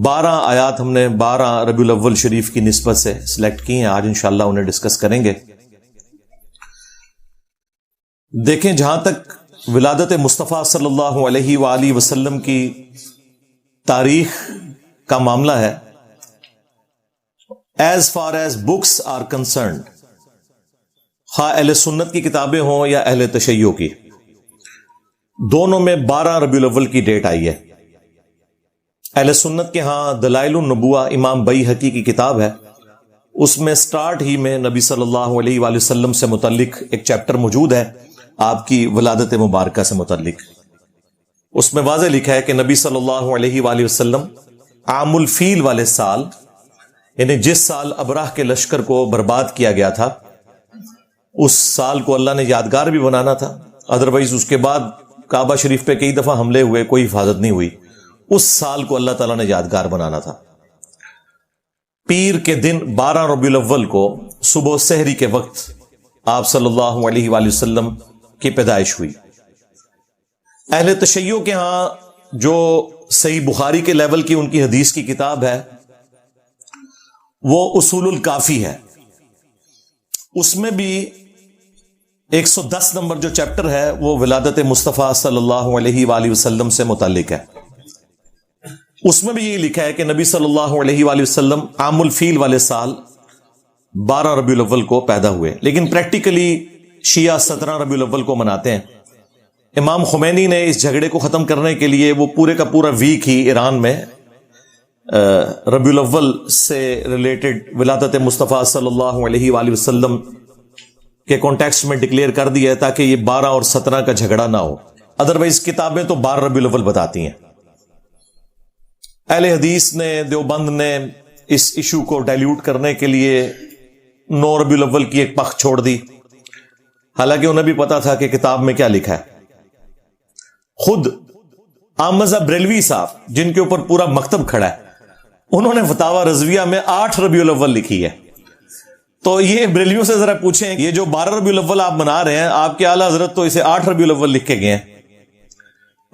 12 آیات ہم نے 12 ربیع الاول شریف کی نسبت سے سلیکٹ کی ہیں. آج انشاءاللہ انہیں ڈسکس کریں گے. دیکھیں، جہاں تک ولادت مصطفیٰ صلی اللہ علیہ وآلہ وسلم کی تاریخ کا معاملہ ہے، as far as books are concerned, خواہ اہل سنت کی کتابیں ہوں یا اہل تشیع کی، دونوں میں 12 ربیع الاول کی ڈیٹ آئی ہے. اہل سنت کے ہاں دلائل النبوہ امام بیہقی کی کتاب ہے، اس میں سٹارٹ ہی میں نبی صلی اللہ علیہ وآلہ وسلم سے متعلق ایک چیپٹر موجود ہے، آپ کی ولادت مبارکہ سے متعلق. اس میں واضح لکھا ہے کہ نبی صلی اللہ علیہ وآلہ وسلم عام الفیل والے سال، یعنی جس سال ابراہ کے لشکر کو برباد کیا گیا تھا، اس سال کو اللہ نے یادگار بھی بنانا تھا. ادروائز اس کے بعد کعبہ شریف پہ کئی دفعہ حملے ہوئے، کوئی حفاظت نہیں ہوئی. اس سال کو اللہ تعالیٰ نے یادگار بنانا تھا. پیر کے دن 12 ربیع الاول کو صبح سحری کے وقت آپ صلی اللہ علیہ وآلہ وسلم کی پیدائش ہوئی. اہل تشیع کے ہاں جو صحیح بخاری کے لیول کی ان کی حدیث کی کتاب ہے وہ اصول الکافی ہے. اس میں بھی 110 نمبر جو چیپٹر ہے وہ ولادت مصطفیٰ صلی اللہ علیہ وآلہ وسلم سے متعلق ہے. اس میں بھی یہ لکھا ہے کہ نبی صلی اللہ علیہ وآلہ وسلم عام الفیل والے سال 12 ربیع الاول کو پیدا ہوئے، لیکن پریکٹیکلی شیعہ 17 ربیع الاول کو مناتے ہیں. امام خمینی نے اس جھگڑے کو ختم کرنے کے لیے وہ پورے کا پورا ویک ہی ایران میں ربیع الاول سے ریلیٹڈ ولادت مصطفیٰ صلی اللہ علیہ وآلہ وسلم کے کانٹیکسٹ میں ڈکلیئر کر دیا ہے تاکہ یہ 12 اور 17 کا جھگڑا نہ ہو. ادروائز کتابیں تو 12 ربیع الاول بتاتی ہیں. اہل حدیث نے، دیوبند نے اس ایشو کو ڈائلیوٹ کرنے کے لیے 9 ربیع الاول کی ایک پخ چھوڑ دی، حالانکہ انہیں بھی پتا تھا کہ کتاب میں کیا لکھا ہے. خود آمزہ بریلوی صاحب، جن کے اوپر پورا مکتب کھڑا ہے، انہوں نے فتاوی رضویہ میں 8 ربیع الاول لکھی ہے. تو یہ بریلویوں سے ذرا پوچھیں، یہ جو 12 ربیع الاول آپ منا رہے ہیں، آپ کے اعلیٰ حضرت تو اسے 8 ربیع الاول لکھ کے گئے ہیں،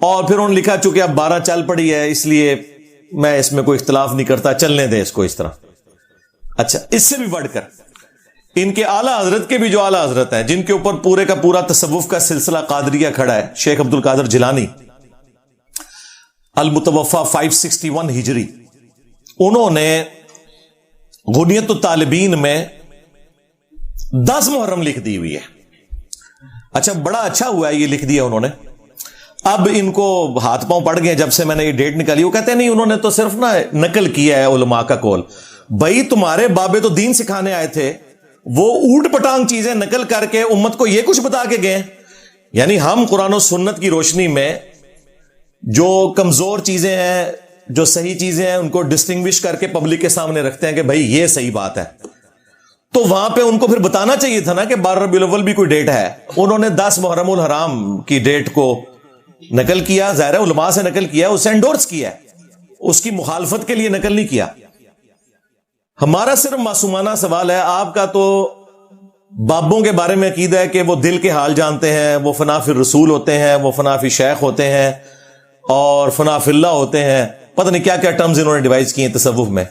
اور پھر انہوں نے لکھا چونکہ اب 12 چل پڑی ہے اس لیے میں اس میں کوئی اختلاف نہیں کرتا، چلنے دیں اس کو اس طرح. اچھا، اس سے بھی بڑھ کر ان کے اعلیٰ حضرت کے بھی جو اعلیٰ حضرت ہیں، جن کے اوپر پورے کا پورا تصوف کا سلسلہ قادریہ کھڑا ہے، شیخ عبد القادر جیلانی المتوفی 561 ہجری، انہوں نے غنیت الطالبین میں 10 محرم لکھ دی ہوئی ہے. اچھا، بڑا اچھا ہوا ہے یہ لکھ دیا انہوں نے. اب ان کو ہاتھ پاؤں پڑ گئے جب سے میں نے یہ ڈیٹ نکالی. وہ کہتے ہیں نہیں، انہوں نے تو صرف نقل کیا ہے علماء کا قول. بھائی، تمہارے بابے تو دین سکھانے آئے تھے، وہ اوٹ پٹانگ چیزیں نقل کر کے امت کو یہ کچھ بتا کے گئے. یعنی ہم قرآن و سنت کی روشنی میں جو کمزور چیزیں ہیں، جو صحیح چیزیں ہیں، ان کو ڈسٹنگوش کر کے پبلک کے سامنے رکھتے ہیں کہ بھائی یہ صحیح بات ہے. تو وہاں پہ ان کو پھر بتانا چاہیے تھا نا کہ 12 ربیع الاول بھی کوئی ڈیٹ ہے. انہوں نے 10 محرم الحرام کی ڈیٹ کو نقل کیا، ظاہر علماء سے نقل کیا، اسے انڈورس کیا، اس کی مخالفت کے لیے نقل نہیں کیا. ہمارا صرف معصومانہ سوال ہے، آپ کا تو بابوں کے بارے میں عقیدہ ہے کہ وہ دل کے حال جانتے ہیں، وہ فنا فی الرسول ہوتے ہیں، وہ فنا فی شیخ ہوتے ہیں، اور فنا فی اللہ ہوتے ہیں. پتہ نہیں کیا کیا ٹرمز انہوں نے ڈیوائز کیے تصوف میں.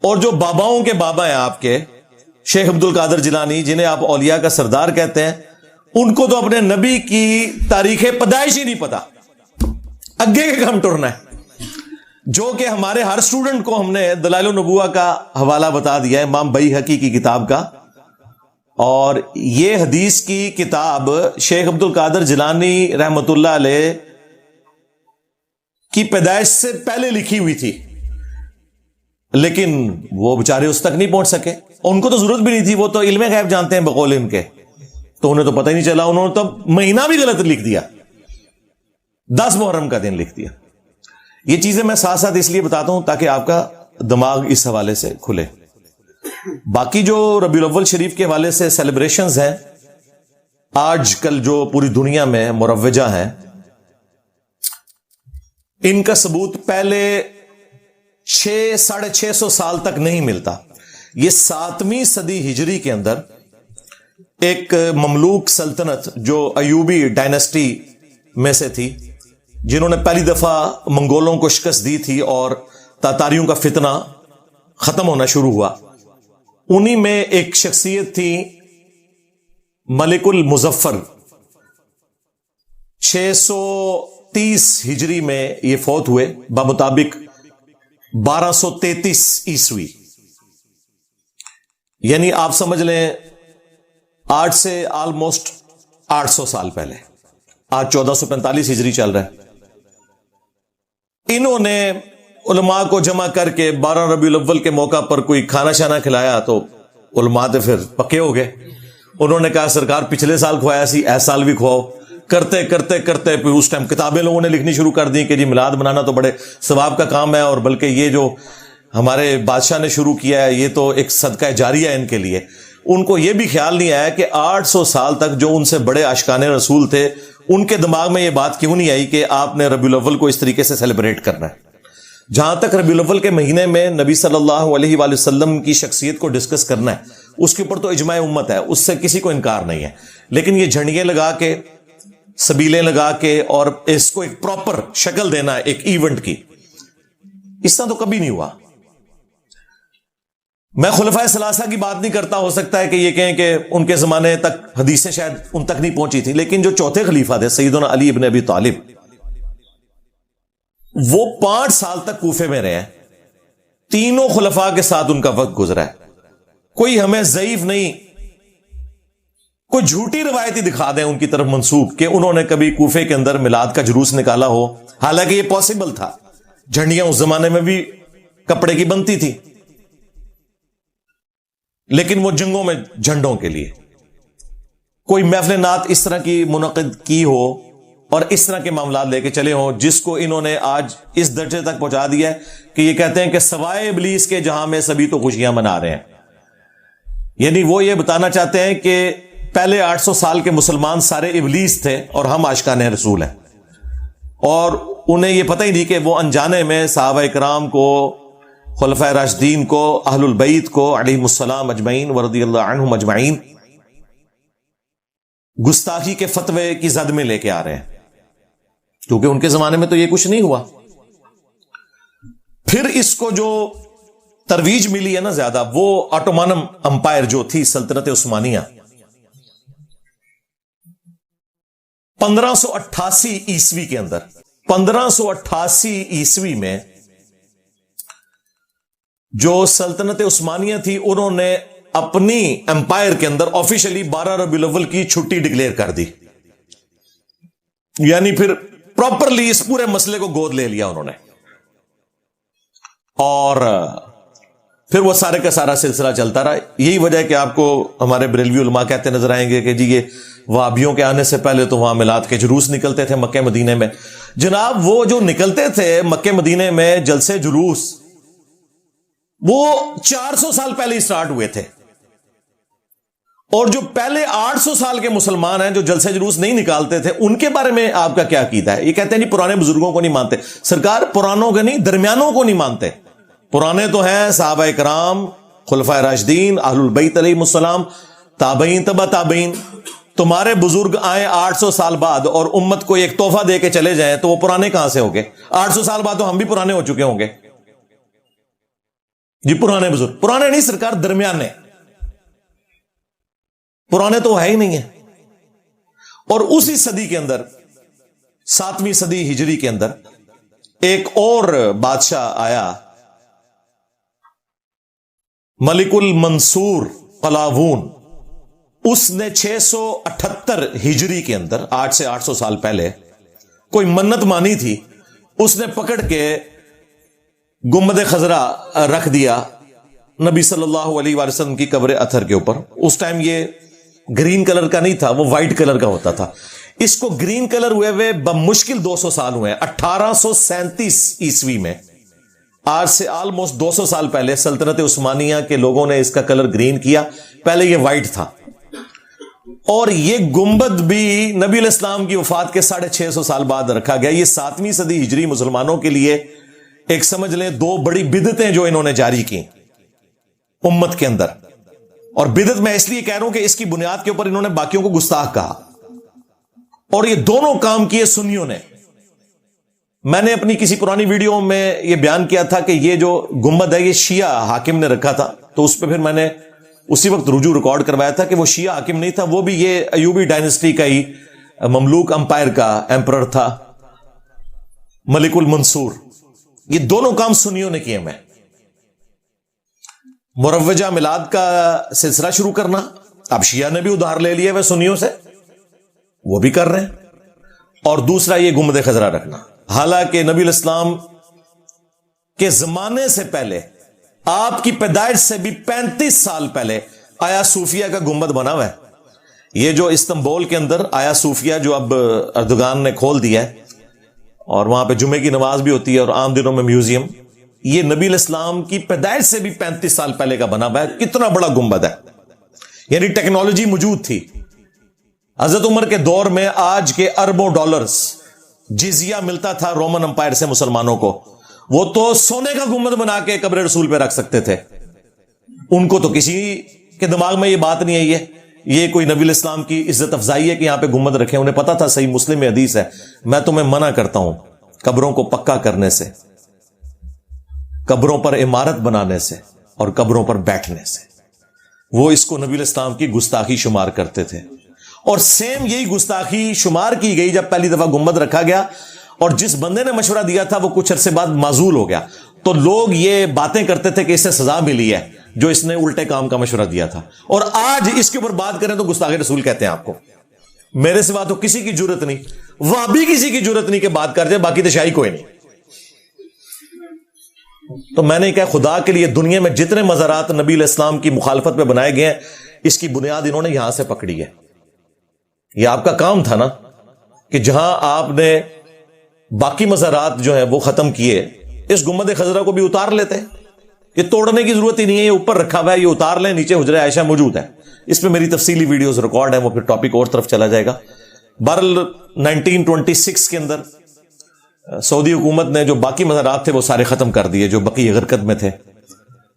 اور جو باباؤں کے بابا ہیں آپ کے شیخ عبد القادر جیلانی، جنہیں آپ اولیاء کا سردار کہتے ہیں، ان کو تو اپنے نبی کی تاریخ پیدائش ہی نہیں پتا، اگے کے کم ٹرنا ہے. جو کہ ہمارے ہر سٹوڈنٹ کو ہم نے دلائل النبوہ کا حوالہ بتا دیا ہے، امام بیہقی کی کتاب کا. اور یہ حدیث کی کتاب شیخ عبد القادر جیلانی رحمت اللہ علیہ کی پیدائش سے پہلے لکھی ہوئی تھی، لیکن وہ بیچارے اس تک نہیں پہنچ سکے. ان کو تو ضرورت بھی نہیں تھی، وہ تو علم غیب جانتے ہیں بقول ان کے، تو انہیں تو پتہ ہی نہیں چلا. انہوں نے تو مہینہ بھی غلط لکھ دیا، 10 محرم کا دن لکھ دیا. یہ چیزیں میں ساتھ ساتھ اس لیے بتاتا ہوں تاکہ آپ کا دماغ اس حوالے سے کھلے. باقی جو ربیع الاول شریف کے حوالے سے سیلیبریشنز ہیں آج کل جو پوری دنیا میں مروجہ ہیں، ان کا ثبوت پہلے 600-650 سال تک نہیں ملتا. یہ 7ویں صدی ہجری کے اندر ایک مملوک سلطنت جو ایوبی ڈائنسٹی میں سے تھی، جنہوں نے پہلی دفعہ منگولوں کو شکست دی تھی اور تاتاریوں کا فتنہ ختم ہونا شروع ہوا، انہی میں ایک شخصیت تھی ملک المظفر، 630 ہجری میں یہ فوت ہوئے بمطابق 1233 عیسوی، یعنی آپ سمجھ لیں آج سے آلموسٹ 800 سال پہلے، آج 1445 ہجری چل رہا ہے۔ انہوں نے علماء کو جمع کر کے 12 ربیع الاول کے موقع پر کوئی کھانا شانا کھلایا تو علماء تو پھر پکے ہو گئے، انہوں نے کہا سرکار پچھلے سال کھوایا سی، اس سال بھی کھواؤ، کرتے کرتے کرتے پھر اس ٹائم کتابیں لوگوں نے لکھنی شروع کر دی کہ جی میلاد منانا تو بڑے ثواب کا کام ہے، اور بلکہ یہ جو ہمارے بادشاہ نے شروع کیا ہے یہ تو ایک صدقہ جاریہ ہے ان کے لیے۔ ان کو یہ بھی خیال نہیں آیا کہ 800 سال تک جو ان سے بڑے عاشقان رسول تھے ان کے دماغ میں یہ بات کیوں نہیں آئی کہ آپ نے ربیع الاول کو اس طریقے سے سیلیبریٹ کرنا ہے۔ جہاں تک ربیع الاول کے مہینے میں نبی صلی اللہ علیہ وآلہ وسلم کی شخصیت کو ڈسکس کرنا ہے، اس کے اوپر تو اجماع امت ہے، اس سے کسی کو انکار نہیں ہے، لیکن یہ جھنڈیاں لگا کے، سبیلیں لگا کے اور اس کو ایک پراپر شکل دینا ایک ایونٹ کی، اس طرح تو کبھی نہیں ہوا۔ میں خلفائے ثلاثہ کی بات نہیں کرتا، ہو سکتا ہے کہ یہ کہیں کہ ان کے زمانے تک حدیثیں شاید ان تک نہیں پہنچی تھی، لیکن جو چوتھے خلیفہ تھے سیدنا علی ابن ابی طالب، وہ 5 سال تک کوفے میں رہے ہیں، تینوں خلفاء کے ساتھ ان کا وقت گزرا ہے۔ کوئی ہمیں ضعیف نہیں، کوئی جھوٹی روایتی دکھا دیں ان کی طرف منسوب کہ انہوں نے کبھی کوفے کے اندر میلاد کا جلوس نکالا ہو، حالانکہ یہ پاسبل تھا، جھنڈیاں اس زمانے میں بھی کپڑے کی بنتی تھی، لیکن وہ جنگوں میں جھنڈوں کے لیے۔ کوئی محفل نعت اس طرح کی منعقد کی ہو اور اس طرح کے معاملات لے کے چلے ہوں جس کو انہوں نے آج اس درجے تک پہنچا دیا ہے کہ یہ کہتے ہیں کہ سوائے ابلیس کے جہاں میں سبھی تو خوشیاں منا رہے ہیں، یعنی وہ یہ بتانا چاہتے ہیں کہ پہلے 800 سال کے مسلمان سارے ابلیس تھے اور ہم عاشقان رسول ہیں، اور انہیں یہ پتہ ہی نہیں کہ وہ انجانے میں صحابہ اکرام کو، خلفائے راشدین کو، اہل البیت کو علیہم السلام اجمعین ورضی اللہ عنہم اجمعین گستاخی کے فتوے کی زد میں لے کے آ رہے ہیں، کیونکہ ان کے زمانے میں تو یہ کچھ نہیں ہوا۔ پھر اس کو جو ترویج ملی ہے نا زیادہ، وہ آٹومانم امپائر جو تھی سلطنت عثمانیہ، 1588 عیسوی کے اندر، 1588 عیسوی میں جو سلطنت عثمانیہ تھی انہوں نے اپنی امپائر کے اندر آفیشلی 12 ربیع الاول کی چھٹی ڈکلیئر کر دی، یعنی پھر پراپرلی اس پورے مسئلے کو گود لے لیا انہوں نے، اور پھر وہ سارے کا سارا سلسلہ چلتا رہا۔ یہی وجہ ہے کہ آپ کو ہمارے بریلوی علماء کہتے نظر آئیں گے کہ جی یہ وہابیوں کے آنے سے پہلے تو وہاں میلاد کے جلوس نکلتے تھے مکہ مدینے میں۔ جناب وہ جو نکلتے تھے مکہ مدینے میں جلسے جلوس، وہ 400 سال پہلے سٹارٹ ہوئے تھے، اور جو پہلے 800 سال کے مسلمان ہیں جو جلسے جلوس نہیں نکالتے تھے ان کے بارے میں آپ کا کیا عقیدہ ہے؟ یہ کہتے ہیں نہیں پرانے بزرگوں کو نہیں مانتے۔ سرکار پرانوں کے نہیں، درمیانوں کو نہیں مانتے۔ پرانے تو ہیں صحابہ کرام، خلفائے راشدین، اہل البیت علیہم السلام، تابعین، تبع تابعین۔ تمہارے بزرگ آئے 800 سال بعد اور امت کو ایک تحفہ دے کے چلے جائیں تو وہ پرانے کہاں سے ہو گئے؟ 800 سال بعد تو ہم بھی پرانے ہو چکے ہوں گے۔ جی پرانے بزرگ، پرانے نہیں سرکار، درمیانے، پرانے تو ہے ہی نہیں ہیں۔ اور اسی صدی کے اندر، 7ویں صدی ہجری کے اندر، ایک اور بادشاہ آیا، ملک المنصور قلاوون۔ اس نے 678 ہجری کے اندر، آج سے 800 سال پہلے، کوئی منت مانی تھی، اس نے پکڑ کے گنبد خضرا رکھ دیا نبی صلی اللہ علیہ وآلہ وسلم کی قبر اطہر کے اوپر۔ اس ٹائم یہ گرین کلر کا نہیں تھا، وہ وائٹ کلر کا ہوتا تھا۔ اس کو گرین کلر ہوئے بمشکل 200 سال ہوئے ہیں۔ 1837 عیسوی میں، آج سے آلموسٹ 200 سال پہلے، سلطنت عثمانیہ کے لوگوں نے اس کا کلر گرین کیا۔ پہلے یہ وائٹ تھا، اور یہ گنبد بھی نبی علیہ السلام کی وفات کے 650 سال بعد رکھا گیا۔ یہ 7ویں صدی ہجری مسلمانوں کے لیے ایک سمجھ لیں 2 بڑی بدعتیں جو انہوں نے جاری کی امت کے اندر۔ اور بدعت میں اس لیے کہہ رہا ہوں کہ اس کی بنیاد کے اوپر انہوں نے باقیوں کو گستاخ کہا، اور یہ دونوں کام کیے سنیوں نے۔ میں نے اپنی کسی پرانی ویڈیو میں یہ بیان کیا تھا کہ یہ جو گنبد ہے یہ شیعہ حاکم نے رکھا تھا، تو اس پہ پھر میں نے اسی وقت رجوع ریکارڈ کروایا تھا کہ وہ شیعہ حاکم نہیں تھا، وہ بھی یہ ایوبی ڈائنسٹی کا ہی مملوک امپائر کا ایمپرر تھا، ملک المنصور۔ یہ دونوں کام سنیوں نے کیے۔ میں مروجہ میلاد کا سلسلہ شروع کرنا، اب شیعہ نے بھی ادھار لے لیا وہ سنیوں سے، وہ بھی کر رہے ہیں۔ اور دوسرا یہ گنبد خضرا رکھنا، حالانکہ نبی الاسلام کے زمانے سے پہلے، آپ کی پیدائش سے بھی 35 سال پہلے آیا صوفیہ کا گنبد بنا ہوا ہے۔ یہ جو استنبول کے اندر آیا صوفیہ جو اب اردوغان نے کھول دیا ہے اور وہاں پہ جمعے کی نماز بھی ہوتی ہے اور عام دنوں میں میوزیم، یہ نبی الاسلام کی پیدائش سے بھی 35 سال پہلے کا بنا ہوا ہے۔ کتنا بڑا گنبد ہے، یعنی ٹیکنالوجی موجود تھی۔ حضرت عمر کے دور میں آج کے اربوں ڈالرز جزیہ ملتا تھا رومن امپائر سے مسلمانوں کو، وہ تو سونے کا گنبد بنا کے قبر رسول پہ رکھ سکتے تھے۔ ان کو تو کسی کے دماغ میں یہ بات نہیں آئی ہے یہ کوئی نبی الاسلام کی عزت افزائی ہے کہ یہاں پہ گنبد رکھے۔ انہیں پتا تھا، صحیح مسلم میں حدیث ہے، میں تمہیں منع کرتا ہوں قبروں کو پکا کرنے سے، قبروں پر عمارت بنانے سے اور قبروں پر بیٹھنے سے۔ وہ اس کو نبی الاسلام کی گستاخی شمار کرتے تھے، اور سیم یہی گستاخی شمار کی گئی جب پہلی دفعہ گنبد رکھا گیا، اور جس بندے نے مشورہ دیا تھا وہ کچھ عرصے بعد معزول ہو گیا، تو لوگ یہ باتیں کرتے تھے کہ اس سے سزا ملی ہے جو اس نے الٹے کام کا مشورہ دیا تھا، اور آج اس کے اوپر بات کریں تو گستاخی رسول کہتے ہیں آپ کو۔ میرے سوا تو کسی کی جرت نہیں، وہ بھی کسی کی جرت نہیں کہ بات کر جائے، باقی تو شاہی کوئی نہیں۔ تو میں نے کہا خدا کے لیے دنیا میں جتنے مزارات نبی الاسلام کی مخالفت پہ بنائے گئے ہیں، اس کی بنیاد انہوں نے یہاں سے پکڑی ہے۔ یہ آپ کا کام تھا نا کہ جہاں آپ نے باقی مزارات جو ہیں وہ ختم کیے، اس گنبد خضرا کو بھی اتار لیتے۔ یہ توڑنے کی ضرورت ہی نہیں ہے، یہ اوپر رکھا ہوا ہے، یہ اتار لیں، نیچے حجرہ عائشہ موجود ہے، اس پہ میری تفصیلی ویڈیوز ریکارڈ ہیں، وہ پھر ٹاپک اور طرف چلا جائے گا۔ بہرحال 1926 کے اندر سعودی حکومت نے جو باقی مزارات تھے وہ سارے ختم کر دیے جو بقیہ غرقت میں تھے،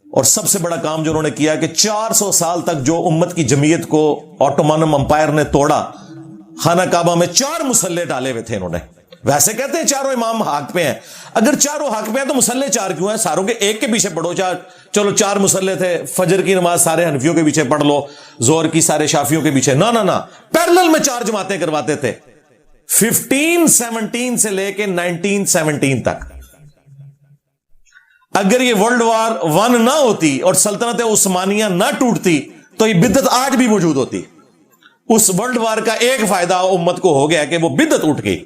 اور سب سے بڑا کام جو انہوں نے کیا کہ 400 سال تک جو امت کی جمعیت کو آٹومانم امپائر نے توڑا، خانہ کعبہ میں 4 مسلح ڈالے ہوئے تھے انہوں نے۔ ویسے کہتے ہیں چاروں امام حق پہ ہیں، اگر چاروں حق پہ ہیں تو مسلح 4 کیوں ہیں؟ ساروں کے ایک کے پیچھے پڑھو، چلو 4 مسلح تھے، فجر کی نماز سارے حنفیوں کے پیچھے پڑھ لو، ظہر کی سارے شافیوں کے پیچھے، نہ پیرلل میں 4 جماعتیں کرواتے تھے 1517 سے لے کے 1917 تک۔ اگر یہ ورلڈ وار 1 نہ ہوتی اور سلطنت عثمانیہ نہ ٹوٹتی تو یہ بدعت آج بھی موجود ہوتی۔ اس ورلڈ وار کا ایک فائدہ امت کو ہو گیا کہ وہ بدعت اٹھ گئی،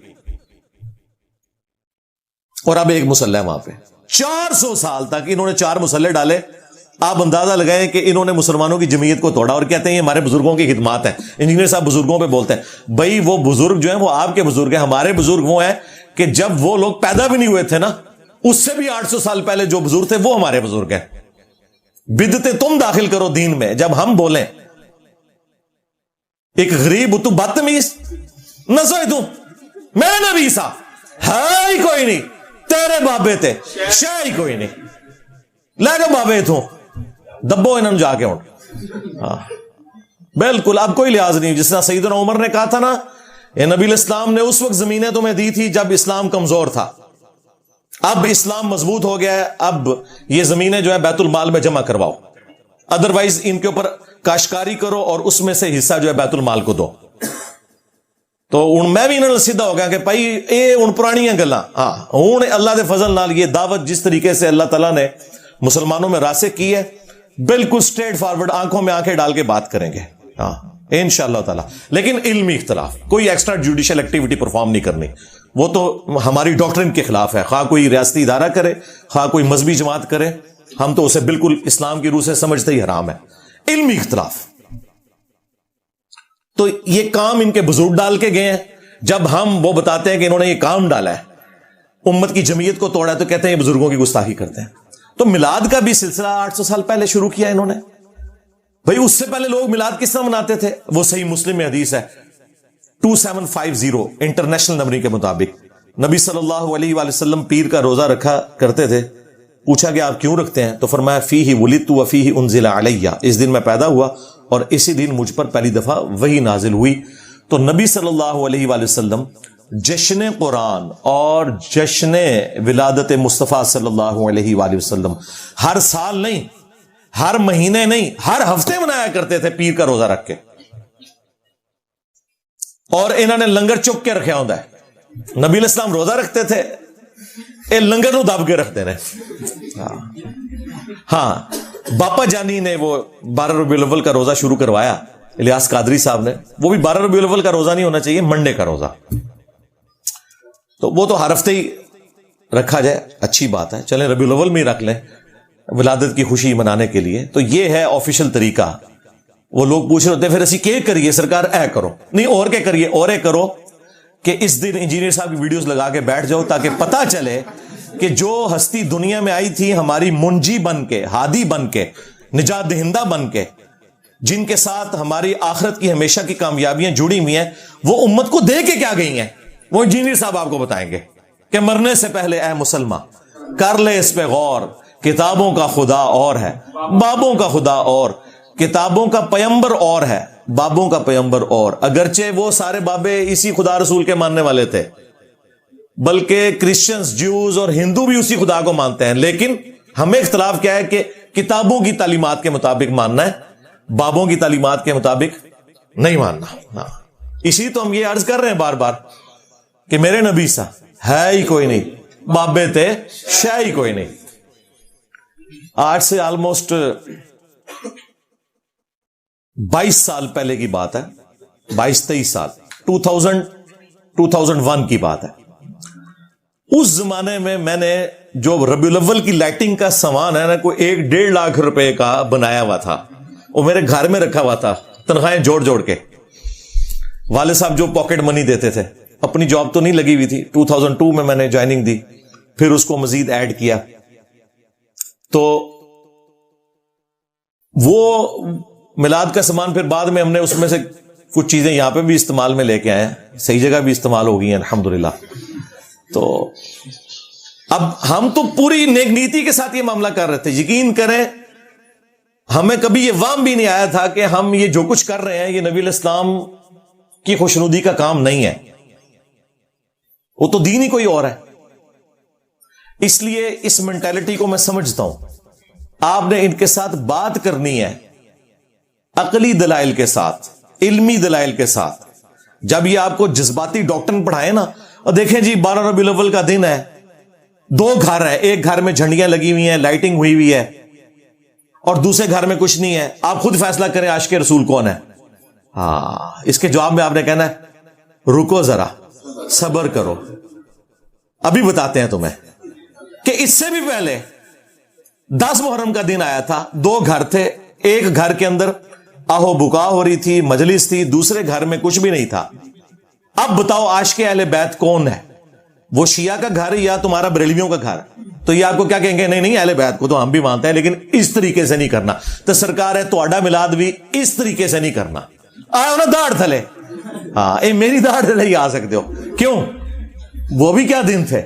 اور اب ایک مسلح وہاں پہ 400 سال تک انہوں نے 4 مسلح ڈالے۔ آپ اندازہ لگائیں کہ انہوں نے مسلمانوں کی جمعیت کو توڑا، اور کہتے ہیں یہ ہمارے بزرگوں کی خدمات ہیں۔ انجینئر صاحب بزرگوں پہ بولتے ہیں، بھائی وہ بزرگ جو ہیں وہ آپ کے بزرگ ہیں، ہمارے بزرگ وہ ہیں کہ جب وہ لوگ پیدا بھی نہیں ہوئے تھے نا، اس سے بھی 800 سال پہلے جو بزرگ تھے وہ ہمارے بزرگ ہیں۔ بدعتیں تم داخل کرو دین میں، جب ہم بولیں ایک غریب تو بدتمیز نہ سوئے تو میرے نبی سا ہے ہی کوئی نہیں، تیرے بابے تھے شاہ ہی کوئی نہیں، لے جو بابے تھوں دبو انہوں جا کے ہاں بالکل اب کوئی لحاظ نہیں۔ جس طرح سیدنا عمر نے کہا تھا نا، یہ نبی الاسلام نے اس وقت زمینیں تمہیں دی تھی جب اسلام کمزور تھا، اب اسلام مضبوط ہو گیا ہے، اب یہ زمینیں جو ہے بیت المال میں جمع کرواؤ، ادروائز ان کے اوپر کاشتکاری کرو اور اس میں سے حصہ جو ہے بیت المال کو دو۔ تو میں بھی انہوں نے سیدھا ہو گیا کہ بھائی اے ان پرانی گلاں، ہاں ہوں اللہ دے فضل نال یہ دعوت جس طریقے سے اللہ تعالیٰ نے مسلمانوں میں راسخ کی ہے، بالکل سٹریٹ فارورڈ آنکھوں میں آنکھیں ڈال کے بات کریں گے ہاں انشاءاللہ تعالی۔ لیکن علمی اختلاف، کوئی ایکسٹرا جوڈیشل ایکٹیویٹی پرفارم نہیں کرنی، وہ تو ہماری ڈاکٹرن کے خلاف ہے، خواہ کوئی ریاستی ادارہ کرے خواہ کوئی مذہبی جماعت کرے، ہم تو اسے بالکل اسلام کی روح سے سمجھتے ہی حرام ہے۔ علمی اختلاف، تو یہ کام ان کے بزرگ ڈال کے گئے ہیں۔ جب ہم وہ بتاتے ہیں کہ انہوں نے یہ کام ڈالا ہے، امت کی جمعیت کو توڑا ہے، تو کہتے ہیں یہ بزرگوں کی گستاخی کرتے ہیں۔ تو میلاد کا بھی سلسلہ 800 سال پہلے شروع کیا انہوں نے۔ بھئی اس سے پہلے لوگ میلاد کس طرح مناتے تھے؟ وہ صحیح مسلم میں حدیث ہے 2750 انٹرنیشنل نمبر کے مطابق، نبی صلی اللہ علیہ وآلہ وسلم پیر کا روزہ رکھا کرتے تھے۔ پوچھا کہ آپ کیوں رکھتے ہیں؟ تو فرمایا فیہ ولدت وفیہ انزل علیہ، اس دن میں پیدا ہوا اور اسی دن مجھ پر پہلی دفعہ وحی نازل ہوئی۔ تو نبی صلی اللہ علیہ وآلہ وسلم جشن قرآن اور جشن ولادت مصطفیٰ صلی اللہ علیہ وآلہ وسلم ہر سال نہیں، ہر مہینے نہیں، ہر ہفتے منایا کرتے تھے پیر کا روزہ رکھ کے. اور انہوں نے لنگر چک کے رکھا ہوتا ہے. نبی علیہ السلام روزہ رکھتے تھے، اے لنگر نو دب کے رکھتے رہے. ہاں باپا جانی نے وہ 12 ربیع الاول کا روزہ شروع کروایا، الیاس قادری صاحب نے. وہ بھی 12 ربیع الاول کا روزہ نہیں ہونا چاہیے، منڈے کا روزہ. تو وہ تو ہر ہفتے ہی رکھا جائے، اچھی بات ہے. چلیں ربیع الاول میں ہی رکھ لیں ولادت کی خوشی منانے کے لیے. تو یہ ہے آفیشل طریقہ. وہ لوگ پوچھ رہے ہوتے ہیں پھر اسی کے کریے سرکار، اے کرو نہیں اور کیا کریے، اور اے کرو کہ اس دن انجینئر صاحب کی ویڈیوز لگا کے بیٹھ جاؤ تاکہ پتہ چلے کہ جو ہستی دنیا میں آئی تھی ہماری منجی بن کے، ہادی بن کے، نجات دہندہ بن کے، جن کے ساتھ ہماری آخرت کی ہمیشہ کی کامیابیاں جڑی ہوئی ہیں، وہ امت کو دے کے کیا گئی ہیں، وہ انجینئر صاحب آپ کو بتائیں گے کہ مرنے سے پہلے اے مسلمان کر لے اس پہ غور، کتابوں کا خدا اور ہے، بابوں کا خدا اور، کتابوں کا پیمبر اور ہے، بابوں کا پیمبر اور. اگرچہ وہ سارے بابے اسی خدا رسول کے ماننے والے تھے، بلکہ کرسچنز، جیوز اور ہندو بھی اسی خدا کو مانتے ہیں، لیکن ہمیں اختلاف کیا ہے کہ کتابوں کی تعلیمات کے مطابق ماننا ہے، بابوں کی تعلیمات کے مطابق نہیں ماننا. اسی تو ہم یہ عرض کر رہے ہیں بار بار کہ میرے نبی سا ہے ہی کوئی نہیں، بابے تھے شے ہی کوئی نہیں. آج سے آلموسٹ 22 سال پہلے کی بات ہے، 22-23 سال، 2001 کی بات ہے. اس زمانے میں نے جو ربیع الاول کی لائٹنگ کا سامان ہے نا، کوئی 1-1.5 لاکھ روپے کا بنایا ہوا تھا، وہ میرے گھر میں رکھا ہوا تھا، تنخواہیں جوڑ جوڑ کے. والد صاحب جو پاکٹ منی دیتے تھے، اپنی جاب تو نہیں لگی ہوئی تھی، 2002 میں نے جوائننگ دی، پھر اس کو مزید ایڈ کیا. تو وہ میلاد کا سامان پھر بعد میں ہم نے اس میں سے کچھ چیزیں یہاں پہ بھی استعمال میں لے کے آئے ہیں، صحیح جگہ بھی استعمال ہو گئی ہیں الحمدللہ. تو اب ہم تو پوری نیک نیتی کے ساتھ یہ معاملہ کر رہے تھے. یقین کریں ہمیں کبھی یہ وہم بھی نہیں آیا تھا کہ ہم یہ جو کچھ کر رہے ہیں یہ نبی علیہ السلام کی خوشنودی کا کام نہیں ہے، وہ تو دین ہی کوئی اور ہے. اس لیے اس مینٹالٹی کو میں سمجھتا ہوں. آپ نے ان کے ساتھ بات کرنی ہے عقلی دلائل کے ساتھ، علمی دلائل کے ساتھ. جب یہ آپ کو جذباتی ڈاکٹر پڑھائے نا، اور دیکھیں جی 12 ربیع الاول کا دن ہے، 2 گھر ہے، ایک گھر میں جھنڈیاں لگی ہوئی ہیں، لائٹنگ ہوئی ہوئی ہے، اور دوسرے گھر میں کچھ نہیں ہے، آپ خود فیصلہ کریں عاشق رسول کون ہے. ہاں اس کے جواب میں آپ نے کہنا ہے رکو ذرا صبر کرو، ابھی بتاتے ہیں تمہیں. کہ اس سے بھی پہلے 10 محرم کا دن آیا تھا، 2 گھر تھے، ایک گھر کے اندر آہو بکا ہو رہی تھی، مجلس تھی، دوسرے گھر میں کچھ بھی نہیں تھا. اب بتاؤ عاشق اہل بیت کون ہے، وہ شیعہ کا گھر یا تمہارا بریلویوں کا گھر؟ تو یہ آپ کو کیا کہیں گے، نہیں اہل بیت کو تو ہم بھی مانتے ہیں لیکن اس طریقے سے نہیں کرنا. تو سرکار ہے تہاڈا میلاد بھی اس طریقے سے نہیں کرنا. آؤ نا داڑھ تھلے، ہاں اے میری داڑھ تھلے ہی آ سکتے ہو. کیوں؟ وہ بھی کیا دن تھے،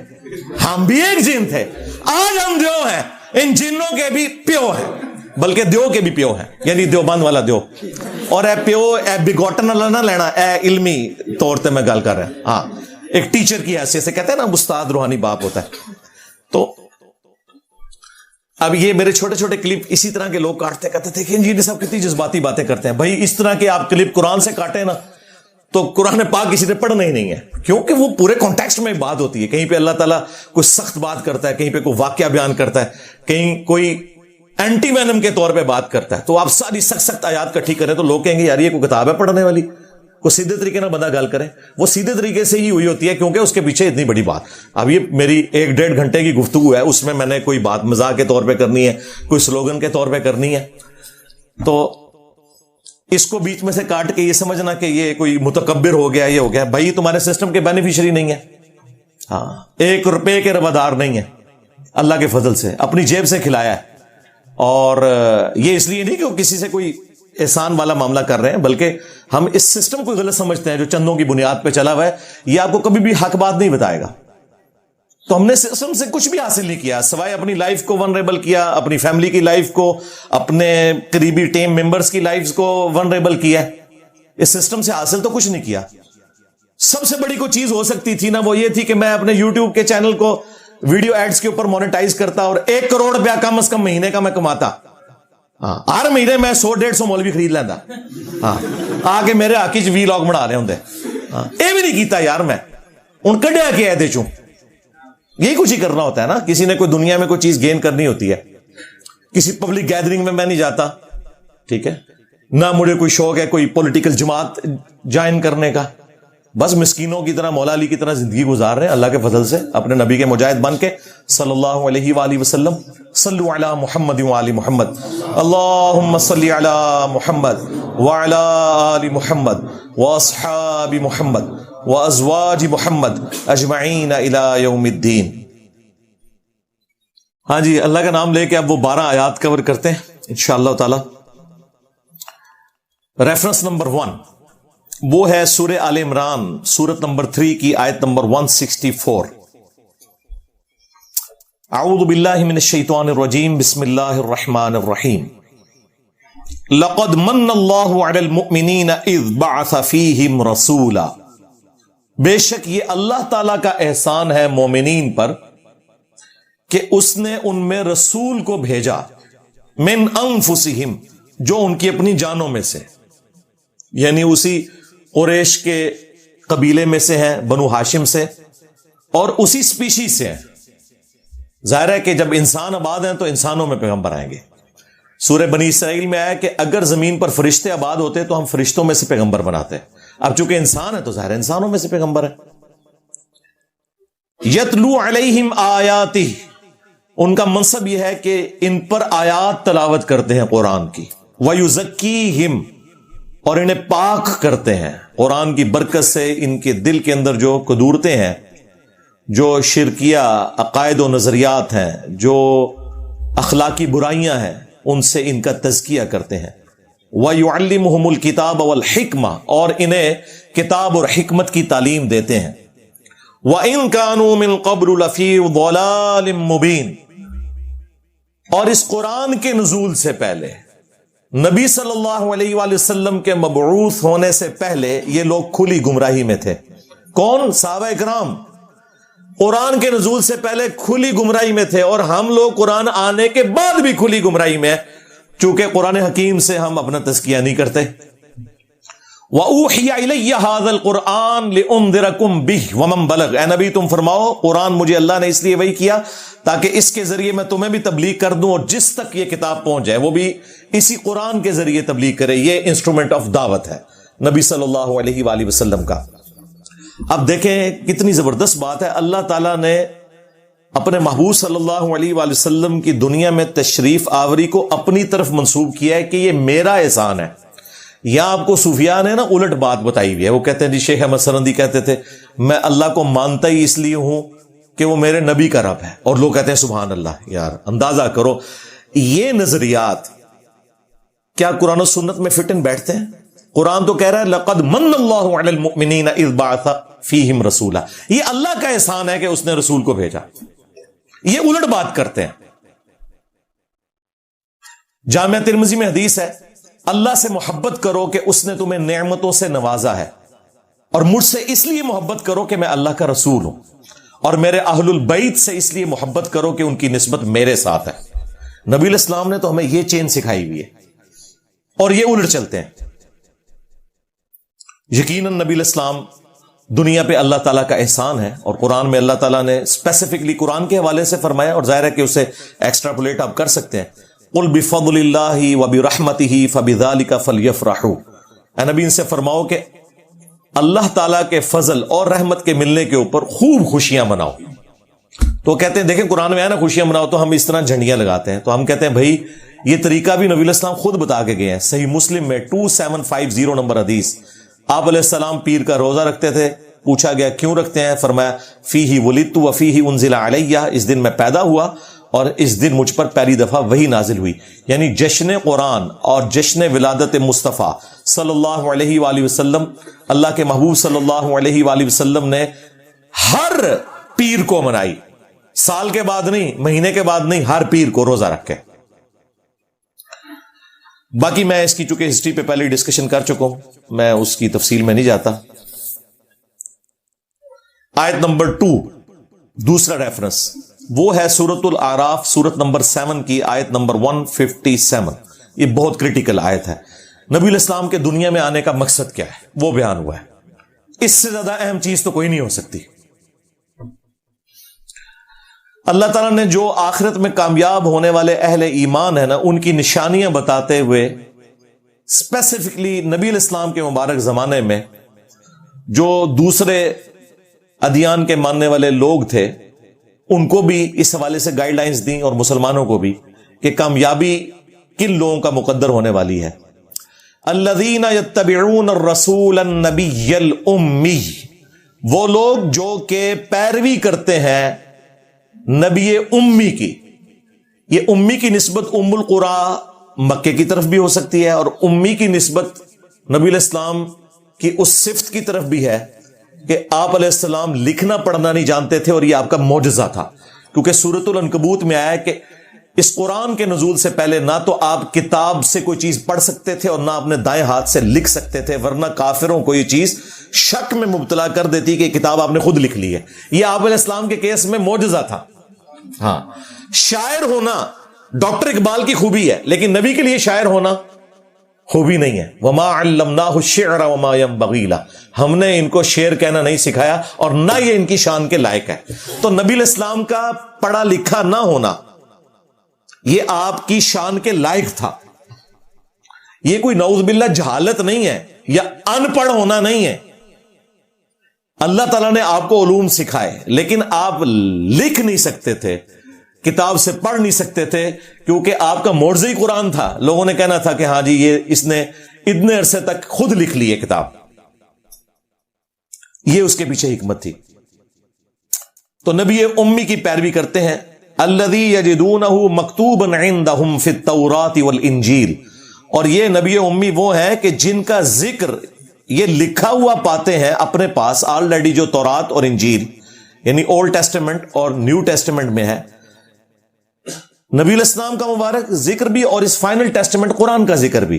ہم بھی ایک جن تھے. آج ہم دیو ہیں، ان جنوں کے بھی پیو ہیں، بلکہ دیو کے بھی پیو ہیں، یعنی دیوبند والا دیو. اور اے پیو اے بگوٹن والا نہ لینا، اے علمی طور پہ میں گل کر رہا ہوں. ہاں ایک ٹیچر کی حیثیت سے کہتے ہیں نا استاد روحانی باپ ہوتا ہے. تو اب یہ میرے چھوٹے چھوٹے کلپ اسی طرح کے لوگ کاٹتے کہتے تھے کہ انجینئر صاحب کتنی جذباتی باتیں کرتے ہیں. بھائی اس طرح کے آپ کلپ قرآن سے کاٹے نا تو قرآن پاک کسی نے پڑھنا ہی نہیں ہے، کیونکہ وہ پورے کانٹیکسٹ میں بات ہوتی ہے. کہیں پہ اللہ تعالیٰ کوئی سخت بات کرتا ہے، کہیں پہ کوئی واقعہ بیان کرتا ہے، کہیں کوئی اینٹی وینم کے طور پہ بات کرتا ہے. تو آپ ساری سخت آیات کٹھی کریں تو لوگ کہیں گے یار یہ کوئی کتاب ہے پڑھنے والی. کوئی سیدھے طریقے نہ بندہ گل کرے، وہ سیدھے طریقے سے ہی ہوئی ہوتی ہے کیونکہ اس کے پیچھے اتنی بڑی بات. اب یہ میری 1-1.5 گھنٹے کی گفتگو ہے، اس میں نے کوئی بات مزاح کے طور پہ کرنی ہے، کوئی سلوگن کے طور پہ کرنی ہے، تو اس کو بیچ میں سے کاٹ کے یہ سمجھنا کہ یہ کوئی متکبر ہو گیا، یہ ہو گیا. بھائی تمہارے سسٹم کے بینیفیشری نہیں ہے، ہاں 1 روپے کے روادار نہیں ہے، اللہ کے فضل سے اپنی جیب سے کھلایا ہے. اور یہ اس لیے نہیں کہ وہ کسی سے کوئی احسان والا معاملہ کر رہے ہیں، بلکہ ہم اس سسٹم کو غلط سمجھتے ہیں جو چندوں کی بنیاد پہ چلا ہوا ہے. یہ آپ کو کبھی بھی حق بات نہیں بتائے گا. تو ہم نے سسٹم سے کچھ بھی حاصل نہیں کیا سوائے اپنی لائف کو ونریبل کیا، اپنی فیملی کی لائف کو، اپنے قریبی ٹیم ممبرز کی لائف کو ونریبل کیا. اس سسٹم سے حاصل تو کچھ نہیں کیا. سب سے بڑی کوئی چیز ہو سکتی تھی نا، وہ یہ تھی کہ میں اپنے یوٹیوب کے چینل کو ویڈیو ایڈز کے اوپر مونیٹائز کرتا اور 1 کروڑ روپیہ کم از کم مہینے کا میں کماتا. ہاں، ہر مہینے میں 100-150 مولوی خرید لینا. ہاں، آ کے میرے آکی وی لاگ بنا رہے ہوں. ہاں، یہ بھی نہیں کیتا یار، میں ان کڈیا کے دے چوں. یہی کچھ ہی کرنا ہوتا ہے نا. کسی نے کوئی دنیا میں کوئی چیز گین کرنی ہوتی ہے. کسی پبلک گیدرنگ میں نہیں جاتا، ٹھیک ہے، نہ مجھے کوئی شوق ہے کوئی پولیٹیکل جماعت جوائن کرنے کا. بس مسکینوں کی طرح، مولا علی کی طرح زندگی گزار رہے ہیں اللہ کے فضل سے، اپنے نبی کے مجاہد بن کے صلی اللہ علیہ وآلہ وسلم. صلو علی محمد وآل محمد، اللہم صلی علی محمد وعلی آل محمد واصحاب محمد وازواج محمد اجمعین الی یوم الدین. ہاں جی، اللہ کا نام لے کے اب وہ 12 آیات کور کرتے ہیں انشاءاللہ تعالی. ریفرنس نمبر 1 وہ ہے سورہ آل عمران سورت نمبر 3 کی آیت نمبر 164. اعوذ باللہ من الشیطان الرجیم، بسم اللہ الرحمن الرحیم. لقد من اللہ علی المؤمنین اذ بعث فیہم رسولا. بے شک یہ اللہ تعالی کا احسان ہے مومنین پر کہ اس نے ان میں رسول کو بھیجا، من انفسہم، جو ان کی اپنی جانوں میں سے، یعنی اسی قریش کے قبیلے میں سے ہیں، بنو ہاشم سے، اور اسی سپیشی سے ہیں. ظاہر ہے کہ جب انسان آباد ہیں تو انسانوں میں پیغمبر آئیں گے. سورہ بنی اسرائیل میں آیا کہ اگر زمین پر فرشتے آباد ہوتے تو ہم فرشتوں میں سے پیغمبر بناتے. اب چونکہ انسان ہے تو ظاہر ہے انسانوں میں سے پیغمبر ہے. یتلو علیہم آیاتہ، ان کا منصب یہ ہے کہ ان پر آیات تلاوت کرتے ہیں قرآن کی. ویزکیہم، اور انہیں پاک کرتے ہیں قرآن کی برکت سے. ان کے دل کے اندر جو قدورتیں ہیں، جو شرکیہ عقائد و نظریات ہیں، جو اخلاقی برائیاں ہیں، ان سے ان کا تزکیہ کرتے ہیں. وَيُعَلِّمُهُمُ الْكِتَابَ وَالْحِكْمَةَ، اور انہیں کتاب اور حکمت کی تعلیم دیتے ہیں. وَإِن كَانُوا مِن قَبْلُ لَفِي ضَلَالٍ مُبِينٍ، اور اس قرآن کے نزول سے پہلے، نبی صلی اللہ علیہ وآلہ وسلم کے مبعوث ہونے سے پہلے یہ لوگ کھلی گمراہی میں تھے. کون؟ صحابہ اکرام. قرآن کے نزول سے پہلے کھلی گمراہی میں تھے، اور ہم لوگ قرآن آنے کے بعد بھی کھلی گمراہی میں، چونکہ قرآن حکیم سے ہم اپنا تزکیہ نہیں کرتے. وَأُوحِيَ إِلَيَّ هَذَا الْقُرْآنُ لِأُنذِرَكُم بِهِ وَمَن بَلَغَ. اے نبی تم فرماؤ قرآن مجھے اللہ نے اس لیے وحی کیا تاکہ اس کے ذریعے میں تمہیں بھی تبلیغ کر دوں، اور جس تک یہ کتاب پہنچ جائے وہ بھی اسی قرآن کے ذریعے تبلیغ کرے. یہ انسٹرومنٹ آف دعوت ہے نبی صلی اللہ علیہ وآلہ وسلم کا. اب دیکھیں کتنی زبردست بات ہے. اللہ تعالیٰ نے اپنے محبوب صلی اللہ علیہ وآلہ وسلم کی دنیا میں تشریف آوری کو اپنی طرف منسوب کیا ہے کہ یہ میرا احسان ہے. یہاں آپ کو صوفیاء نے نا الٹ بات بتائی ہوئی ہے. وہ کہتے ہیں جی شیخ احمد سرندی کہتے تھے میں اللہ کو مانتا ہی اس لیے ہوں کہ وہ میرے نبی کا رب ہے، اور لوگ کہتے ہیں سبحان اللہ. یار اندازہ کرو یہ نظریات کیا قرآن و سنت میں فٹ ان بیٹھتے ہیں؟ قرآن تو کہہ رہا ہے لقد من اللہ علی المؤمنین اذ بعث فیہم رسولا. یہ اللہ کا احسان ہے کہ اس نے رسول کو بھیجا. یہ الٹ بات کرتے ہیں. جامعہ ترمذی میں حدیث ہے اللہ سے محبت کرو کہ اس نے تمہیں نعمتوں سے نوازا ہے، اور مجھ سے اس لیے محبت کرو کہ میں اللہ کا رسول ہوں، اور میرے اہل البیت سے اس لیے محبت کرو کہ ان کی نسبت میرے ساتھ ہے. نبی علیہ السلام نے تو ہمیں یہ چین سکھائی ہوئی ہے، اور یہ الٹ چلتے ہیں. یقیناً نبی علیہ السلام دنیا پہ اللہ تعالیٰ کا احسان ہے، اور قرآن میں اللہ تعالیٰ نے اسپیسیفکلی قرآن کے حوالے سے فرمایا، اور ظاہر ہے کہ اسے ایکسٹراپولیٹ آپ کر سکتے ہیں. قل بفضل اللہ وبرحمتہ فبذلک فلیفرحوا. اے نبی ان سے فرماؤ کہ اللہ تعالیٰ کے فضل اور رحمت کے ملنے کے اوپر خوب خوشیاں مناؤ. تو کہتے ہیں دیکھیں قرآن میں ہے نا خوشیاں مناؤ، تو ہم اس طرح جھنڈیاں لگاتے ہیں. تو ہم کہتے ہیں بھائی یہ طریقہ بھی نبی علیہ السلام خود بتا کے گئے ہیں. صحیح مسلم میں 2750 نمبر حدیث، آپ علیہ السلام پیر کا روزہ رکھتے تھے. پوچھا گیا کیوں رکھتے ہیں؟ فرمایا فیہ ولدت وفیہ انزل علیہ، اس دن میں پیدا ہوا اور اس دن مجھ پر پہلی دفعہ وحی نازل ہوئی. یعنی جشن قرآن اور جشن ولادت مصطفیٰ صلی اللہ علیہ وآلہ وسلم، اللہ کے محبوب صلی اللہ علیہ وآلہ وسلم نے ہر پیر کو منائی. سال کے بعد نہیں، مہینے کے بعد نہیں، ہر پیر کو روزہ رکھ کے. باقی میں اس کی چونکہ ہسٹری پہ پہلے ڈسکشن کر چکا ہوں، میں اس کی تفصیل میں نہیں جاتا. آیت نمبر 2 دوسرا ریفرنس وہ ہے سورۃ الاعراف سورت نمبر 7 کی آیت نمبر 157. یہ بہت کرٹیکل آیت ہے. نبی الاسلام کے دنیا میں آنے کا مقصد کیا ہے وہ بیان ہوا ہے. اس سے زیادہ اہم چیز تو کوئی نہیں ہو سکتی. اللہ تعالیٰ نے جو آخرت میں کامیاب ہونے والے اہل ایمان ہیں نا ان کی نشانیاں بتاتے ہوئے اسپیسیفکلی نبی الاسلام کے مبارک زمانے میں جو دوسرے ادیان کے ماننے والے لوگ تھے ان کو بھی اس حوالے سے گائیڈ لائنز دیں اور مسلمانوں کو بھی کہ کامیابی کن لوگوں کا مقدر ہونے والی ہے. الذین یتبعون الرسول النبی الامی، وہ لوگ جو کہ پیروی کرتے ہیں نبی امی کی. یہ امی کی نسبت ام القرا مکے کی طرف بھی ہو سکتی ہے اور امی کی نسبت نبی علیہ السلام کی اس صفت کی طرف بھی ہے کہ آپ علیہ السلام لکھنا پڑھنا نہیں جانتے تھے اور یہ آپ کا معجزہ تھا. کیونکہ سورۃ العنکبوت میں آیا ہے کہ اس قرآن کے نزول سے پہلے نہ تو آپ کتاب سے کوئی چیز پڑھ سکتے تھے اور نہ اپنے دائیں ہاتھ سے لکھ سکتے تھے، ورنہ کافروں کو یہ چیز شک میں مبتلا کر دیتی کہ کتاب آپ نے خود لکھ لی ہے. یہ آپ علیہ السلام کے کیس میں معجزہ تھا. ہاں، شاعر ہونا ڈاکٹر اقبال کی خوبی ہے لیکن نبی کے لیے شاعر ہونا خوبی نہیں ہے. وما علمناہ الشعر وما ينبغی لہ، ہم نے ان کو شعر کہنا نہیں سکھایا اور نہ یہ ان کی شان کے لائق ہے. تو نبی علیہ السلام کا پڑھا لکھا نہ ہونا یہ آپ کی شان کے لائق تھا. یہ کوئی نعوذ باللہ جہالت نہیں ہے یا ان پڑھ ہونا نہیں ہے. اللہ تعالیٰ نے آپ کو علوم سکھائے لیکن آپ لکھ نہیں سکتے تھے، کتاب سے پڑھ نہیں سکتے تھے کیونکہ آپ کا معجزہ ہی قرآن تھا. لوگوں نے کہنا تھا کہ ہاں جی یہ اس نے اتنے عرصے تک خود لکھ لی ہے کتاب. یہ اس کے پیچھے حکمت تھی. تو نبی امی کی پیروی کرتے ہیں. الذی یجدونہ مکتوبا عندہم فی التوراۃ والانجیل، اور یہ نبی امی وہ ہیں کہ جن کا ذکر یہ لکھا ہوا پاتے ہیں اپنے پاس آلریڈی، جو تورات اور انجیل یعنی اولڈ ٹیسٹمنٹ اور نیو ٹیسٹمنٹ میں ہے. نبی علیہ السلام کا مبارک ذکر بھی اور اس فائنل ٹیسٹمنٹ قرآن کا ذکر بھی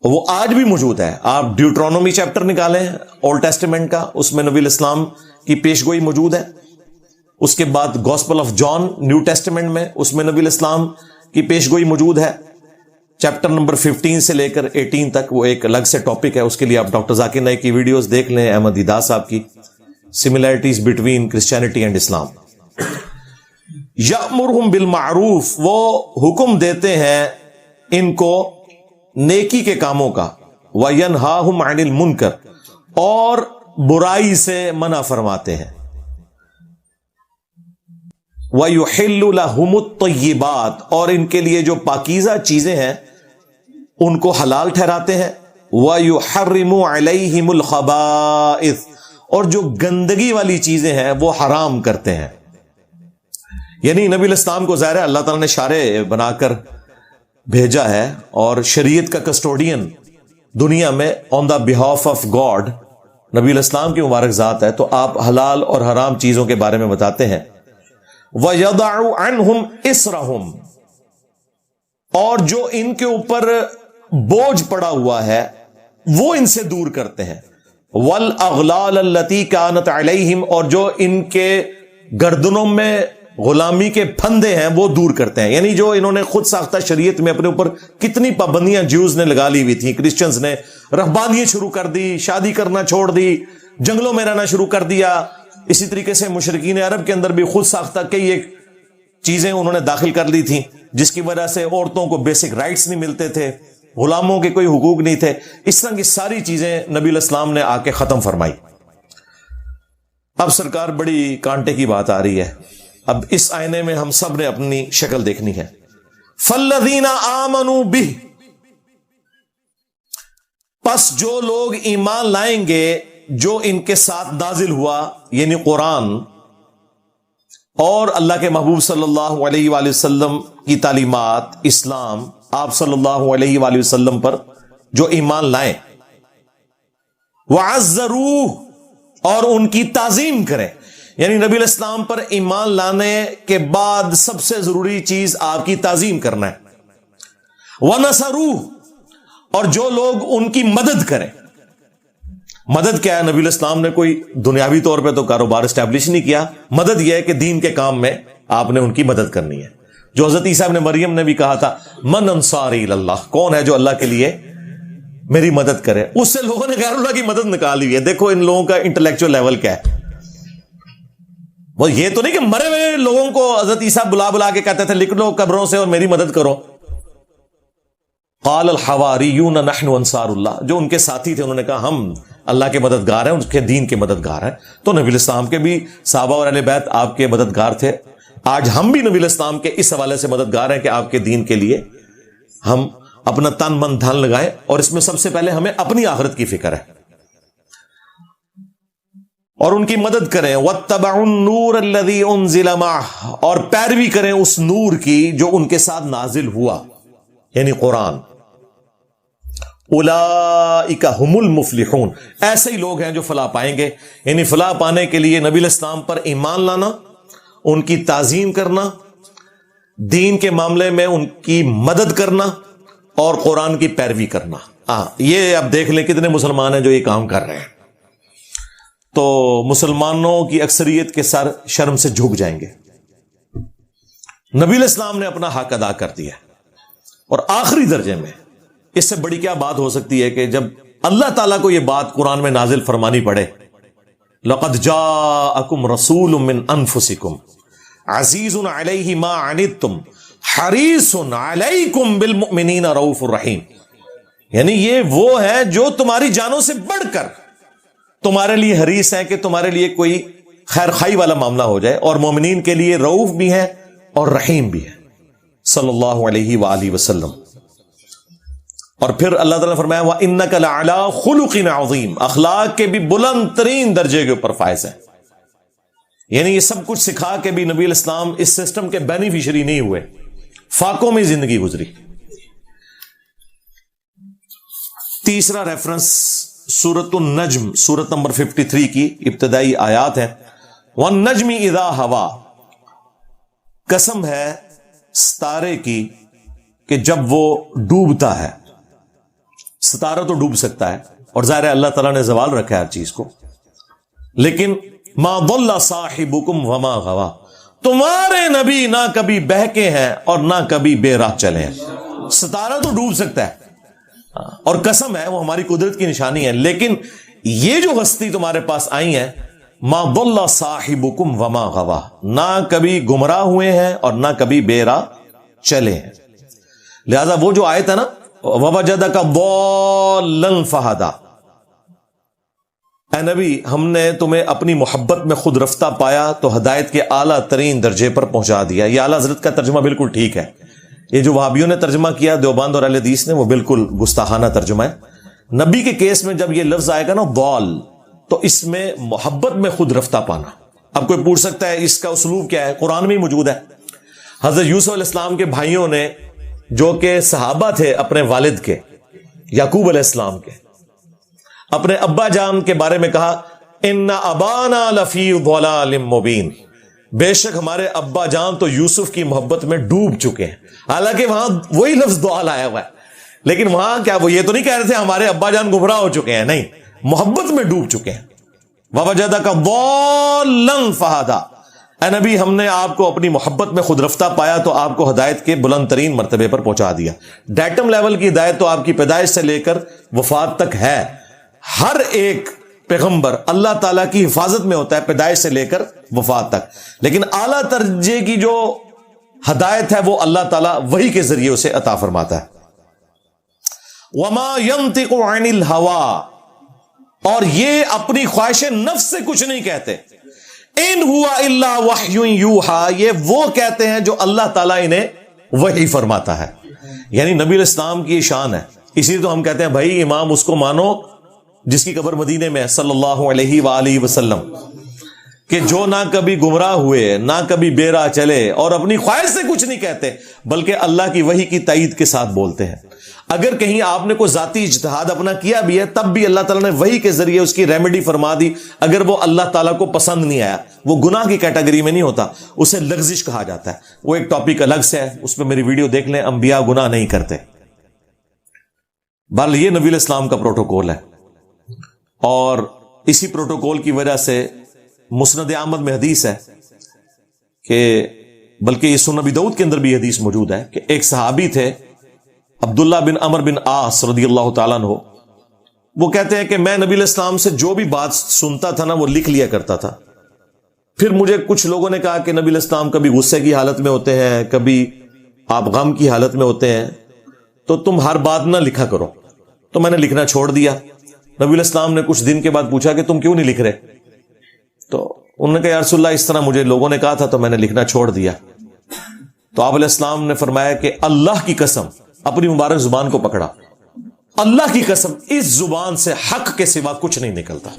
وہ آج بھی موجود ہے. آپ ڈیوٹرونومی چیپٹر نکالیں اولڈ ٹیسٹمنٹ کا، اس میں نبی علیہ السلام کی پیشگوئی موجود ہے. اس کے بعد gospel of John New Testament میں، اس میں نبی علیہ السلام کی پیشگوئی موجود ہے. چیپٹر نمبر 15 سے لے کر 18 تک وہ ایک الگ سے ٹاپک ہے. اس کے لیے آپ ڈاکٹر ذاکر نائک کی ویڈیوز دیکھ لیں، احمد دیدہ صاحب کی سملیرٹیز بٹوین کرسچینٹی اینڈ اسلام. یأمرہم بالمعروف، وہ حکم دیتے ہیں ان کو نیکی کے کاموں کا. وینہاہم عن المنکر، اور برائی سے منع فرماتے ہیں. وَيُحِلُّ لَهُمُ الطَّيِّبَاتِ، اور ان کے لیے جو پاکیزہ چیزیں ہیں ان کو حلال ٹھہراتے ہیں. وَيُحَرِّمُ عَلَيْهِمُ الْخَبَائِثِ، اور جو گندگی والی چیزیں ہیں وہ حرام کرتے ہیں. یعنی نبی علیہ السلام کو ظاہر ہے اللہ تعالیٰ نے شارع بنا کر بھیجا ہے اور شریعت کا کسٹوڈین دنیا میں آن دا بہاف آف گاڈ نبی علیہ السلام کی مبارک ذات ہے. تو آپ حلال اور حرام چیزوں کے بارے میں بتاتے ہیں. وَيَضَعُ عَنْهُمْ إِصْرَهُمْ، اور جو ان کے اوپر بوجھ پڑا ہوا ہے وہ ان سے دور کرتے ہیں. وَالْأَغْلَالَ الَّتِي كَانَتْ عَلَيْهِمْ، اور جو ان کے گردنوں میں غلامی کے پھندے ہیں وہ دور کرتے ہیں. یعنی جو انہوں نے خود ساختہ شریعت میں اپنے اوپر کتنی پابندیاں جیوز نے لگا لی ہوئی تھیں، کرسچنز نے رہبانیت شروع کر دی، شادی کرنا چھوڑ دی، جنگلوں میں رہنا شروع کر دیا. اسی طریقے سے مشرکین عرب کے اندر بھی خود ساختہ کئی ایک چیزیں انہوں نے داخل کر لی تھیں جس کی وجہ سے عورتوں کو بیسک رائٹس نہیں ملتے تھے، غلاموں کے کوئی حقوق نہیں تھے. اس طرح کی ساری چیزیں نبی علیہ السلام نے آ کے ختم فرمائی. اب سرکار بڑی کانٹے کی بات آ رہی ہے. اب اس آئینے میں ہم سب نے اپنی شکل دیکھنی ہے. فَالَّذِينَ آمَنُوا بِهِ، پس جو لوگ ایمان لائیں گے جو ان کے ساتھ نازل ہوا یعنی قرآن اور اللہ کے محبوب صلی اللہ علیہ وآلہ وسلم کی تعلیمات، اسلام، آپ صلی اللہ علیہ وآلہ وسلم پر جو ایمان لائیں. وَعَزَّرُوهُ، اور ان کی تعظیم کریں. یعنی نبی علیہ السلام پر ایمان لانے کے بعد سب سے ضروری چیز آپ کی تعظیم کرنا ہے. وَنَصَرُوهُ، اور جو لوگ ان کی مدد کریں. مدد کیا ہے؟ نبی الاسلام نے کوئی دنیاوی طور پہ تو کاروبار اسٹیبلش نہیں کیا. مدد یہ ہے کہ دین کے کام میں آپ نے ان کی مدد کرنی ہے. جو حضرت عیسیٰ ابن مریم نے بھی کہا تھا من انصاری اللہ، کون ہے جو اللہ کے لیے میری مدد کرے. اس سے لوگوں نے غیر اللہ کی مدد نکالی ہوئی ہے. دیکھو ان لوگوں کا انٹلیکچوئل لیول کیا ہے. وہ یہ تو نہیں کہ مرے ہوئے لوگوں کو حضرت عیسیٰ بلا کے کہتے تھے لکھ لو قبروں سے اور میری مدد کرو. قال الحواریون نحن انصار اللہ، جو ان کے ساتھی تھے انہوں نے کہا ہم اللہ کے مددگار ہیں، ان کے دین کے مددگار ہیں. تو نبی الاسلام کے بھی صحابہ اور اہل بیت آپ کے مددگار تھے. آج ہم بھی نبی الاسلام کے اس حوالے سے مددگار ہیں کہ آپ کے دین کے لیے ہم اپنا تن من دھن لگائیں، اور اس میں سب سے پہلے ہمیں اپنی آخرت کی فکر ہے اور ان کی مدد کریں. وَاتَّبَعُوا النُّورَ الَّذِي أُنزِلَ مَعَهُ، اور پیروی کریں اس نور کی جو ان کے ساتھ نازل ہوا، یعنی قرآن. اولئک هم المفلحون، ایسے ہی لوگ ہیں جو فلاح پائیں گے. یعنی فلاح پانے کے لیے نبی الاسلام پر ایمان لانا، ان کی تعظیم کرنا، دین کے معاملے میں ان کی مدد کرنا اور قرآن کی پیروی کرنا. یہ اب دیکھ لیں کتنے مسلمان ہیں جو یہ کام کر رہے ہیں. تو مسلمانوں کی اکثریت کے سر شرم سے جھک جائیں گے. نبی الاسلام نے اپنا حق ادا کر دیا، اور آخری درجے میں اس سے بڑی کیا بات ہو سکتی ہے کہ جب اللہ تعالیٰ کو یہ بات قرآن میں نازل فرمانی پڑے، لَقَدْ جَاءَكُمْ رَسُولٌ مِّنْ أَنفُسِكُمْ عَزِيزٌ عَلَيْهِ مَا عَنِتُّمْ حَرِيصٌ عَلَيْكُمْ بِالْمُؤْمِنِينَ رَؤُوفٌ رَحِيمٌ. یعنی یہ وہ ہے جو تمہاری جانوں سے بڑھ کر تمہارے لیے حریص ہے کہ تمہارے لیے کوئی خیر خائی والا معاملہ ہو جائے، اور مومنین کے لیے رؤوف بھی ہے اور رحیم بھی ہے صلی اللہ علیہ وآلہ وسلم. اور پھر اللہ تعالیٰ نے فرمایا وَإِنَّكَ لَعَلَىٰ خُلُقٍ عَظِيمٍ، اخلاق کے بھی بلند ترین درجے کے اوپر فائز ہے. یعنی یہ سب کچھ سکھا کے بھی نبی الاسلام اس سسٹم کے بینیفیشری نہیں ہوئے، فاقوں میں زندگی گزری. تیسرا ریفرنس سورۃ النجم، سورت نمبر 53 کی ابتدائی آیات ہیں. وَالنَّجْمِ إِذَا هَوَىٰ، قسم ہے ستارے کی کہ جب وہ ڈوبتا ہے. ستارہ تو ڈوب سکتا ہے، اور ظاہر ہے اللہ تعالیٰ نے زوال رکھا ہے ہر چیز کو، لیکن ما ضل صاحبکم وما غوا، تمہارے نبی نہ کبھی بہکے ہیں اور نہ کبھی بے راہ چلے ہیں. ستارہ تو ڈوب سکتا ہے اور قسم ہے وہ ہماری قدرت کی نشانی ہے، لیکن یہ جو ہستی تمہارے پاس آئی ہے ما ضل صاحبکم وما غوا، نہ کبھی گمراہ ہوئے ہیں اور نہ کبھی بے راہ چلے ہیں. لہذا وہ جو آیت ہے نا وَوَجَدَكَ ضَالًّا فَهَدَىٰ، اے نبی ہم نے تمہیں اپنی محبت میں خود رفتہ پایا تو ہدایت کے اعلیٰ ترین درجے پر پہنچا دیا. یہ اعلیٰ حضرت کا ترجمہ بالکل ٹھیک ہے. یہ جو وہابیوں نے ترجمہ کیا دیوبند اور اہل حدیث نے، وہ بالکل گستاخانہ ترجمہ ہے. نبی کے کیس میں جب یہ لفظ آئے گا نا ضال، تو اس میں محبت میں خود رفتہ پانا. اب کوئی پوچھ سکتا ہے اس کا اسلوب کیا ہے؟ قرآن میں ہی موجود ہے. حضرت یوسف علیہ السلام کے بھائیوں نے، جو کہ صحابہ تھے اپنے والد کے یعقوب علیہ السلام کے، اپنے ابا جان کے بارے میں کہا ان ابانا لفی ضلال مبین، بے شک ہمارے ابا جان تو یوسف کی محبت میں ڈوب چکے ہیں. حالانکہ وہاں وہی لفظ ضلال آیا ہوا ہے، لیکن وہاں کیا وہ یہ تو نہیں کہہ رہے تھے ہمارے ابا جان گمراہ ہو چکے ہیں، نہیں، محبت میں ڈوب چکے ہیں. وَوَجَدَكَ ضَالًّا فَهَدَىٰ، اے نبی ہم نے آپ کو اپنی محبت میں خود رفتہ پایا تو آپ کو ہدایت کے بلند ترین مرتبے پر پہنچا دیا. ڈیٹم لیول کی ہدایت تو آپ کی پیدائش سے لے کر وفات تک ہے. ہر ایک پیغمبر اللہ تعالیٰ کی حفاظت میں ہوتا ہے پیدائش سے لے کر وفات تک، لیکن اعلیٰ درجے کی جو ہدایت ہے وہ اللہ تعالیٰ وحی کے ذریعے اسے عطا فرماتا ہے. وَمَا يَنطِقُ عَنِ الْهَوَىٰ، اور یہ اپنی خواہش نفس سے کچھ نہیں کہتے. ان ہوا الا وحی یوحا، یہ وہ کہتے ہیں جو اللہ تعالیٰ انہیں وحی فرماتا ہے. یعنی نبی الاسلام کی شان ہے. اسی لیے تو ہم کہتے ہیں بھائی امام اس کو مانو جس کی قبر مدینے میں صلی اللہ علیہ وآلہ وسلم، کہ جو نہ کبھی گمراہ ہوئے نہ کبھی بے راہ چلے اور اپنی خواہش سے کچھ نہیں کہتے بلکہ اللہ کی وحی کی تائید کے ساتھ بولتے ہیں. اگر کہیں آپ نے کوئی ذاتی اجتہاد اپنا کیا بھی ہے تب بھی اللہ تعالیٰ نے وحی کے ذریعے اس کی ریمیڈی فرما دی. اگر وہ اللہ تعالیٰ کو پسند نہیں آیا، وہ گناہ کی کیٹیگری میں نہیں ہوتا، اسے لغزش کہا جاتا ہے. وہ ایک ٹاپک الگ سے ہے، اس پہ میری ویڈیو دیکھ لیں. انبیاء گناہ نہیں کرتے. بہرحال یہ نبی الاسلام کا پروٹوکول ہے. اور اسی پروٹوکول کی وجہ سے مسند احمد میں حدیث ہے کہ بلکہ یہ سنن ابی داؤد کے اندر بھی حدیث موجود ہے کہ ایک صحابی تھے عبداللہ بن عمر بن عاص رضی اللہ تعالیٰ عنہ. وہ کہتے ہیں کہ میں نبی علیہ السلام سے جو بھی بات سنتا تھا نا وہ لکھ لیا کرتا تھا. پھر مجھے کچھ لوگوں نے کہا کہ نبی علیہ السلام کبھی غصے کی حالت میں ہوتے ہیں, کبھی آپ غم کی حالت میں ہوتے ہیں, تو تم ہر بات نہ لکھا کرو. تو میں نے لکھنا چھوڑ دیا. نبی علیہ السلام نے کچھ دن کے بعد پوچھا کہ تم کیوں نہیں لکھ رہے؟ تو انہوں نے کہا یا رسول اللہ اس طرح مجھے لوگوں نے کہا تھا تو میں نے لکھنا چھوڑ دیا. تو آپ علیہ السلام نے فرمایا کہ اللہ کی قسم, اپنی مبارک زبان کو پکڑا, اللہ کی قسم اس زبان سے حق کے سوا کچھ نہیں نکلتا.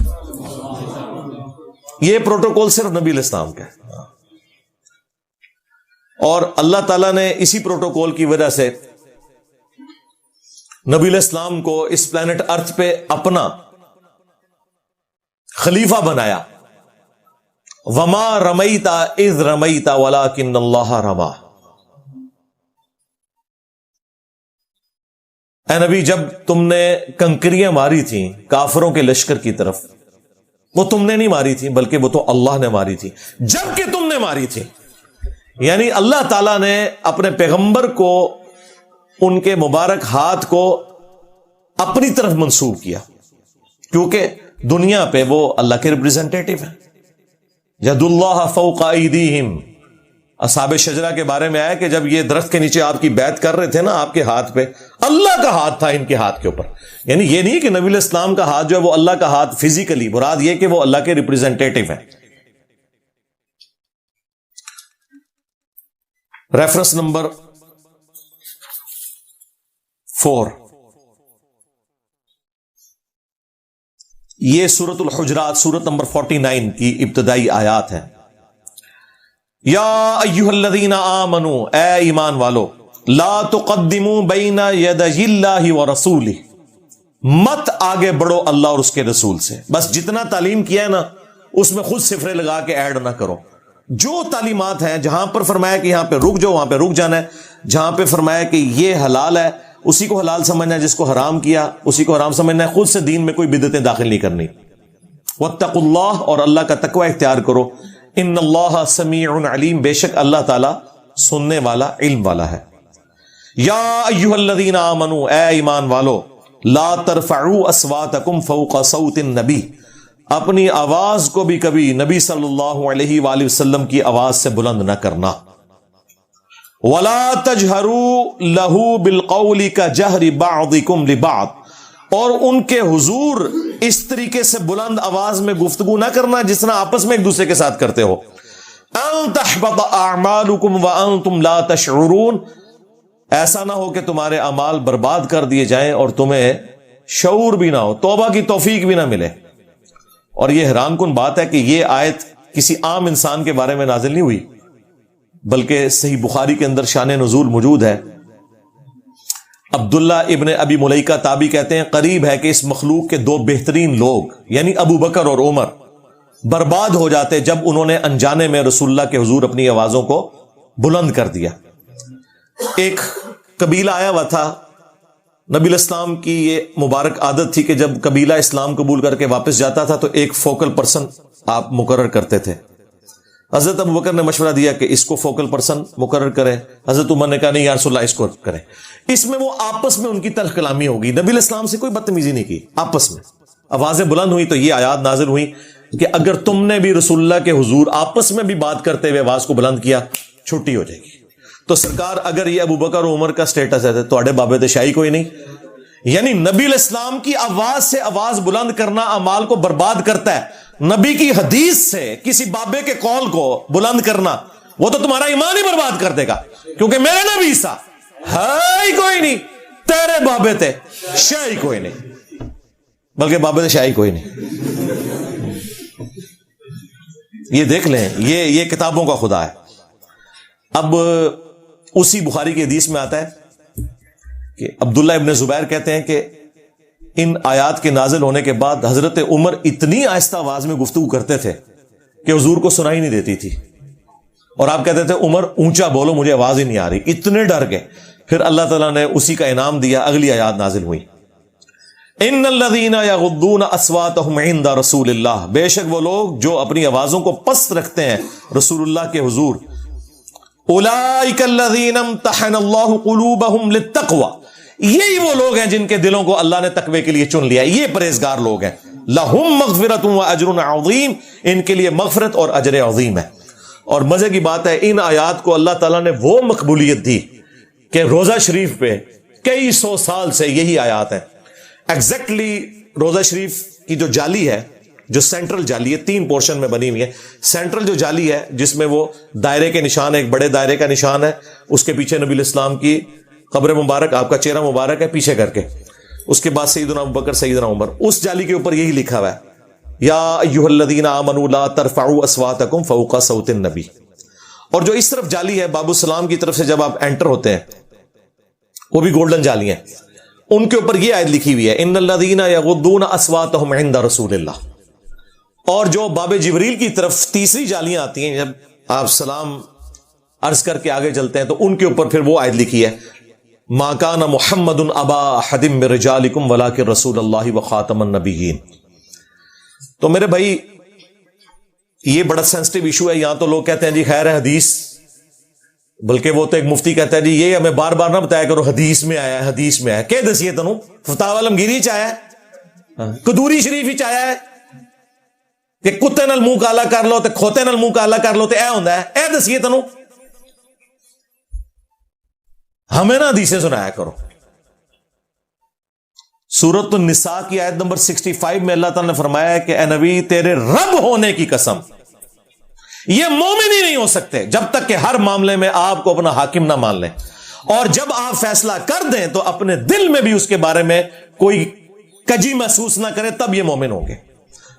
یہ پروٹوکول صرف نبی علیہ السلام کا ہے, اور اللہ تعالیٰ نے اسی پروٹوکول کی وجہ سے نبی علیہ السلام کو اس پلانٹ ارتھ پہ اپنا خلیفہ بنایا. وما رمیت اذ رمیت ولکن اللہ رما. اے نبی, جب تم نے کنکریاں ماری تھیں کافروں کے لشکر کی طرف, وہ تم نے نہیں ماری تھی بلکہ وہ تو اللہ نے ماری تھی جب کہ تم نے ماری تھی. یعنی اللہ تعالیٰ نے اپنے پیغمبر کو, ان کے مبارک ہاتھ کو اپنی طرف منسوب کیا, کیونکہ دنیا پہ وہ اللہ کے ریپرزینٹیٹو ہیں. ید اللہ فوق ایدیہم. اصحاب شجرہ کے بارے میں آیا کہ جب یہ درخت کے نیچے آپ کی بیعت کر رہے تھے نا, آپ کے ہاتھ پہ اللہ کا ہاتھ تھا ان کے ہاتھ کے اوپر. یعنی یہ نہیں کہ نبی علیہ السلام کا ہاتھ جو ہے وہ اللہ کا ہاتھ فزیکلی, مراد یہ کہ وہ اللہ کے ریپرزینٹیٹو ہیں. ریفرنس نمبر 4, یہ سورۃ الحجرات سورت نمبر 49 کی ابتدائی آیات ہیں. یا ایھا الذین آمنوا, اے ایمان والو, لا تقدموا بین یدی اللہ ورسولہ, مت آگے بڑھو اللہ اور اس کے رسول سے. بس جتنا تعلیم کیا ہے نا اس میں خود صفرے لگا کے ایڈ نہ کرو. جو تعلیمات ہیں, جہاں پر فرمایا کہ یہاں پہ رک جاؤ وہاں پہ رک جانا ہے, جہاں پہ فرمایا کہ یہ حلال ہے اسی کو حلال سمجھنا ہے, جس کو حرام کیا اسی کو حرام سمجھنا ہے. خود سے دین میں کوئی بدعتیں داخل نہیں کرنی. واتقوا اللہ, اور اللہ کا تقوی اختیار کرو. ان اللہ سمیع علیم, بے شک اللہ تعالی سننے والا علم والا ہے. یا ایھا الذین آمنوا, اے ایمان والو, لا ترفعوا اصواتکم فوق صوت النبی, اپنی آواز کو بھی کبھی نبی صلی اللہ علیہ وآلہ وسلم کی آواز سے بلند نہ کرنا. ولا تجہروا لہ بالقول کجہر بعضکم لبعض, اور ان کے حضور اس طریقے سے بلند آواز میں گفتگو نہ کرنا جس طرح آپس میں ایک دوسرے کے ساتھ کرتے ہو. ان تحبط اعمالکم وانتم لا تشعرون, ایسا نہ ہو کہ تمہارے اعمال برباد کر دیے جائیں اور تمہیں شعور بھی نہ ہو, توبہ کی توفیق بھی نہ ملے. اور یہ حیران کن بات ہے کہ یہ آیت کسی عام انسان کے بارے میں نازل نہیں ہوئی, بلکہ صحیح بخاری کے اندر شان نزول موجود ہے. عبداللہ ابن ابی ملیکہ تابعی کہتے ہیں قریب ہے کہ اس مخلوق کے 2 بہترین لوگ یعنی ابو بکر اور عمر برباد ہو جاتے جب انہوں نے انجانے میں رسول اللہ کے حضور اپنی آوازوں کو بلند کر دیا. ایک قبیلہ آیا ہوا تھا, نبی علیہ السلام کی یہ مبارک عادت تھی کہ جب قبیلہ اسلام قبول کر کے واپس جاتا تھا تو ایک فوکل پرسن آپ مقرر کرتے تھے. حضرت ابو بکر نے مشورہ دیا کہ اس کو فوکل پرسن مقرر کرے. حضرت عمر نے کہا نہیں یا رسول اللہ اس کو کریں. اس میں وہ آپس میں ان کی تلخ کلامی ہوگی. نبی علیہ السلام سے کوئی بدتمیزی نہیں کی, آپس میں آوازیں بلند ہوئی تو یہ آیات نازل ہوئی کہ اگر تم نے بھی رسول اللہ کے حضور آپس میں بھی بات کرتے ہوئے آواز کو بلند کیا چھٹی ہو جائے گی. تو سرکار اگر یہ ابو بکر و عمر کا سٹیٹس ہے تو اڑے بابے شاہی کوئی نہیں. یعنی نبی علیہ السلام کی آواز سے آواز بلند کرنا اعمال کو برباد کرتا ہے. نبی کی حدیث سے کسی بابے کے قول کو بلند کرنا وہ تو تمہارا ایمان ہی برباد کر دے گا, کیونکہ میرے نبی سا ہے ہی کوئی نہیں, تیرے بابے تے شاہی کوئی نہیں, بلکہ بابے تے شاہی کوئی نہیں. یہ دیکھ لیں, یہ کتابوں کا خدا ہے. اب اسی بخاری کی حدیث میں آتا ہے کہ عبداللہ ابن زبیر کہتے ہیں کہ ان آیات کے نازل ہونے کے بعد حضرت عمر اتنی آہستہ آواز میں گفتگو کرتے تھے کہ حضور کو سنائی نہیں دیتی تھی, اور آپ کہتے تھے عمر اونچا بولو مجھے آواز ہی نہیں آ رہی, اتنے ڈر گئے. پھر اللہ تعالیٰ نے اسی کا انعام دیا, اگلی آیات نازل ہوئی. ان الذین یغضون اصواتهم عند رسول اللہ، بے شک وہ لوگ جو اپنی آوازوں کو پست رکھتے ہیں رسول اللہ کے حضور، اولئک الذین امتحن اللہ قلوبهم للتقوی، یہی وہ لوگ ہیں جن کے دلوں کو اللہ نے تقوی کے لیے چن لیا، یہ پرہیزگار لوگ ہیں، لہم مغفرۃ واجر عظیم، ان کے لیے مغفرت اور اجر عظیم ہے۔ اور مزے کی بات ہے ان آیات کو اللہ تعالیٰ نے وہ مقبولیت دی کہ روزہ شریف پہ کئی سو سال سے یہی آیات ہیں ایگزیکٹلی۔ روزہ شریف کی جو جالی ہے، جو سینٹرل جالی ہے، 3 پورشن میں بنی ہوئی ہے۔ سینٹرل جو جالی ہے جس میں وہ دائرے کے نشان، ایک بڑے دائرے کا نشان ہے، اس کے پیچھے نبی الاسلام کی قبر مبارک، آپ کا چہرہ مبارک ہے پیچھے کر کے، اس کے بعد سیدنا ابوبکر، سیدنا عمر، اس جالی کے اوپر یہی لکھا ہوا ہے یا ایھا الذین آمنوا لا ترفعوا اصواتکم فوق صوت النبی۔ اور جو اس طرف جالی ہے باب السلام کی طرف سے جب آپ انٹر ہوتے ہیں، وہ بھی گولڈن جالی ہیں، ان کے اوپر یہ آیت لکھی ہوئی ہے ان الذین یغضون اصواتهم عند رسول اللہ۔ اور جو باب جبریل کی طرف تیسری جالیاں آتی ہیں، جب آپ سلام عرض کر کے آگے چلتے ہیں تو ان کے اوپر پھر وہ آیت لکھی ہے ما کان محمد ابا احد من رجالکم ولکن رسول اللہ وخاتم النبیین۔ تو میرے بھائی یہ بڑا سینسٹیو ایشو ہے۔ یہاں تو لوگ کہتے ہیں جی خیر ہے حدیث، بلکہ وہ تو ایک مفتی کہتا ہے جی یہ ہمیں بار بار نہ بتایا کرو حدیث میں آیا ہے، حدیث میں آیا ہے، کہ دسیے تنوں فتاوی عالمگیری چ آیا ہے، قدوری شریف ہی آیا ہے کہ کتے نال منہ کالا کر لو تے کھوتے نال منہ کالا کر لو تے اے ہوندا ہے، اے دسیے تنوں، ہمیں نہ حدیثیں سنایا کرو۔ سورۃ النساء کی آیت نمبر 65 میں اللہ تعالیٰ نے فرمایا ہے کہ اے نبی تیرے رب ہونے کی قسم یہ مومن ہی نہیں ہو سکتے جب تک کہ ہر معاملے میں آپ کو اپنا حاکم نہ مان لیں، اور جب آپ فیصلہ کر دیں تو اپنے دل میں بھی اس کے بارے میں کوئی کجی محسوس نہ کرے، تب یہ مومن ہوں گے۔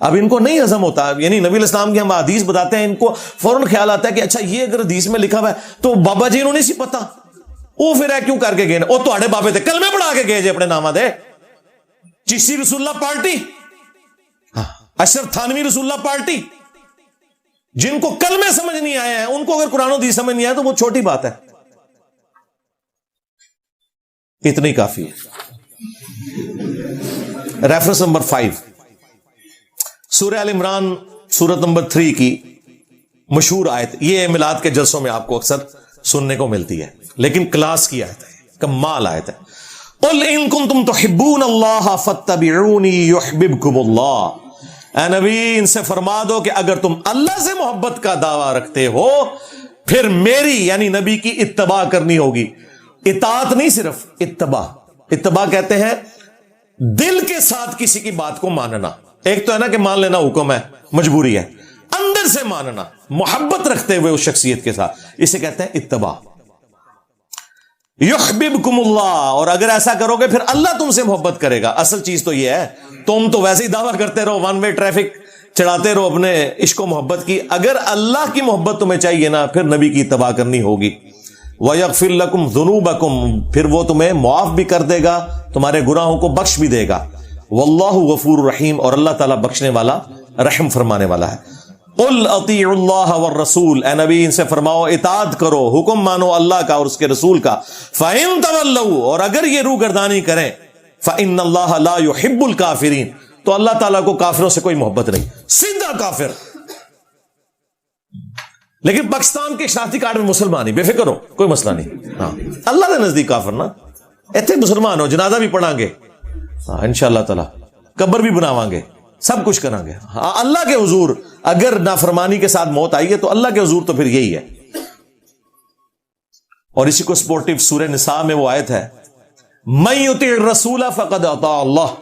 اب ان کو نہیں ہضم ہوتا، یعنی نبی علیہ السلام کی ہم حدیث بتاتے ہیں، ان کو فوراً خیال آتا ہے کہ اچھا یہ اگر حدیث میں لکھا ہوا ہے تو بابا جی انہوں نے سی پتا، وہ پھر ہے کیوں کر کے گئے، وہ تو بابے تھے کلمے پڑھا کے گئے جی اپنے نامہ دے، چشتی رسول اللہ پارٹی، اشرف تھانوی رسول اللہ پارٹی، جن کو کلمے سمجھ نہیں آئے ہیں ان کو اگر قرآن و حدیث سمجھ نہیں آیا تو وہ چھوٹی بات ہے، اتنی کافی ہے۔ ریفرنس نمبر 5 سورہ ال عمران سورت نمبر 3 کی مشہور آیت، یہ میلاد کے جلسوں میں آپ کو اکثر سننے کو ملتی ہے، لیکن کلاس کی آیت ہے، کمال آیت ہے۔ قل ان کنتم تحبون اللہ فاتبعونی یحببکم اللہ، اے نبی ان سے فرما دو کہ اگر تم اللہ سے محبت کا دعویٰ رکھتے ہو پھر میری یعنی نبی کی اتباع کرنی ہوگی۔ اطاعت نہیں، صرف اتباع۔ اتباع کہتے ہیں دل کے ساتھ کسی کی بات کو ماننا، ایک تو ہے نا کہ مان لینا حکم ہے، مجبوری ہے، اندر سے ماننا محبت رکھتے ہوئے اس شخصیت کے ساتھ، اسے کہتے ہیں اتباع۔ یحببکم اللہ، اور اگر ایسا کرو گے پھر اللہ تم سے محبت کرے گا۔ اصل چیز تو یہ ہے، تم تو ویسے ہی دعویٰ کرتے رہو، ون وے ٹریفک چڑھاتے رہو اپنے عشق و محبت کی، اگر اللہ کی محبت تمہیں چاہیے نا پھر نبی کی اتباع کرنی ہوگی۔ وَيَغْفِرْ لَكُمْ ذُنُوبَكُمْ، پھر وہ تمہیں معاف بھی کر دے گا، تمہارے گناہوں کو بخش بھی دے گا۔ وَاللَّهُ غَفُورٌ رَحِيمٌ، اور اللہ تعالیٰ بخشنے والا رحم فرمانے والا ہے۔ قُلْ أَطِيعُوا اللَّهَ وَالرَّسُولَ، اے نبی ان سے فرماؤ اطاعت کرو، حکم مانو اللہ کا اور اس کے رسول کا۔ فَإِن تَوَلَّوْا، اور اگر یہ روگردانی کریں، فَإِنَّ اللَّهَ لَا يُحِبُّ الْكَافِرِينَ، تو اللہ تعالیٰ کو کافروں سے کوئی محبت نہیں، سیدھا کافر۔ لیکن پاکستان کے شناختی کارڈ میں مسلمان ہی، بے فکر ہو، کوئی مسئلہ نہیں، ہاں اللہ کے نزدیک کافر نا، ایتھے مسلمان ہو، جنازہ بھی پڑھاں گے، ہاں انشاءاللہ تعالی قبر بھی بناواں گے، سب کچھ کریں گے، ہاں اللہ کے حضور اگر نافرمانی کے ساتھ موت آئی ہے تو اللہ کے حضور تو پھر یہی ہے۔ اور اسی کو سپورٹیو سورہ نساء میں وہ آیت ہے من یطع الرسول فقد اطاع اللہ،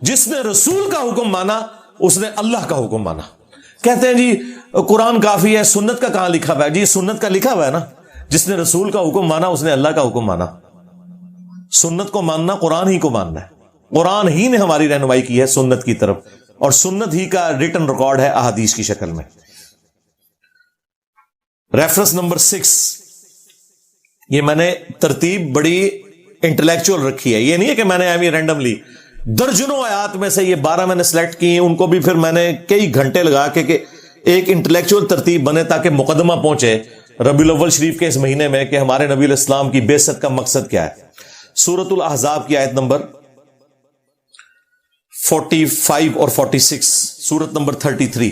جس نے رسول کا حکم مانا اس نے اللہ کا حکم مانا۔ کہتے ہیں جی قرآن کافی ہے، سنت کا کہاں لکھا ہوا ہے؟ جی سنت کا لکھا ہوا ہے نا، جس نے رسول کا حکم مانا اس نے اللہ کا حکم مانا۔ سنت کو ماننا قرآن ہی کو ماننا ہے، قرآن ہی نے ہماری رہنمائی کی ہے سنت کی طرف، اور سنت ہی کا ریٹن ریکارڈ ہے احادیث کی شکل میں۔ ریفرنس نمبر 6، یہ میں نے ترتیب بڑی انٹلیکچوئل رکھی ہے، یہ نہیں ہے کہ میں نے ایویں رینڈملی، درجنوں آیات میں سے یہ 12 میں نے سلیکٹ کی، ان کو بھی پھر میں نے کئی گھنٹے لگا کے کہ ایک انٹلیکچوئل ترتیب بنے تاکہ مقدمہ پہنچے ربیع الاول شریف کے اس مہینے میں کہ ہمارے نبی علیہ السلام کی بعثت کا مقصد کیا ہے۔ سورۃ الاحزاب کی آیت نمبر 45 اور 46 سورت نمبر 33.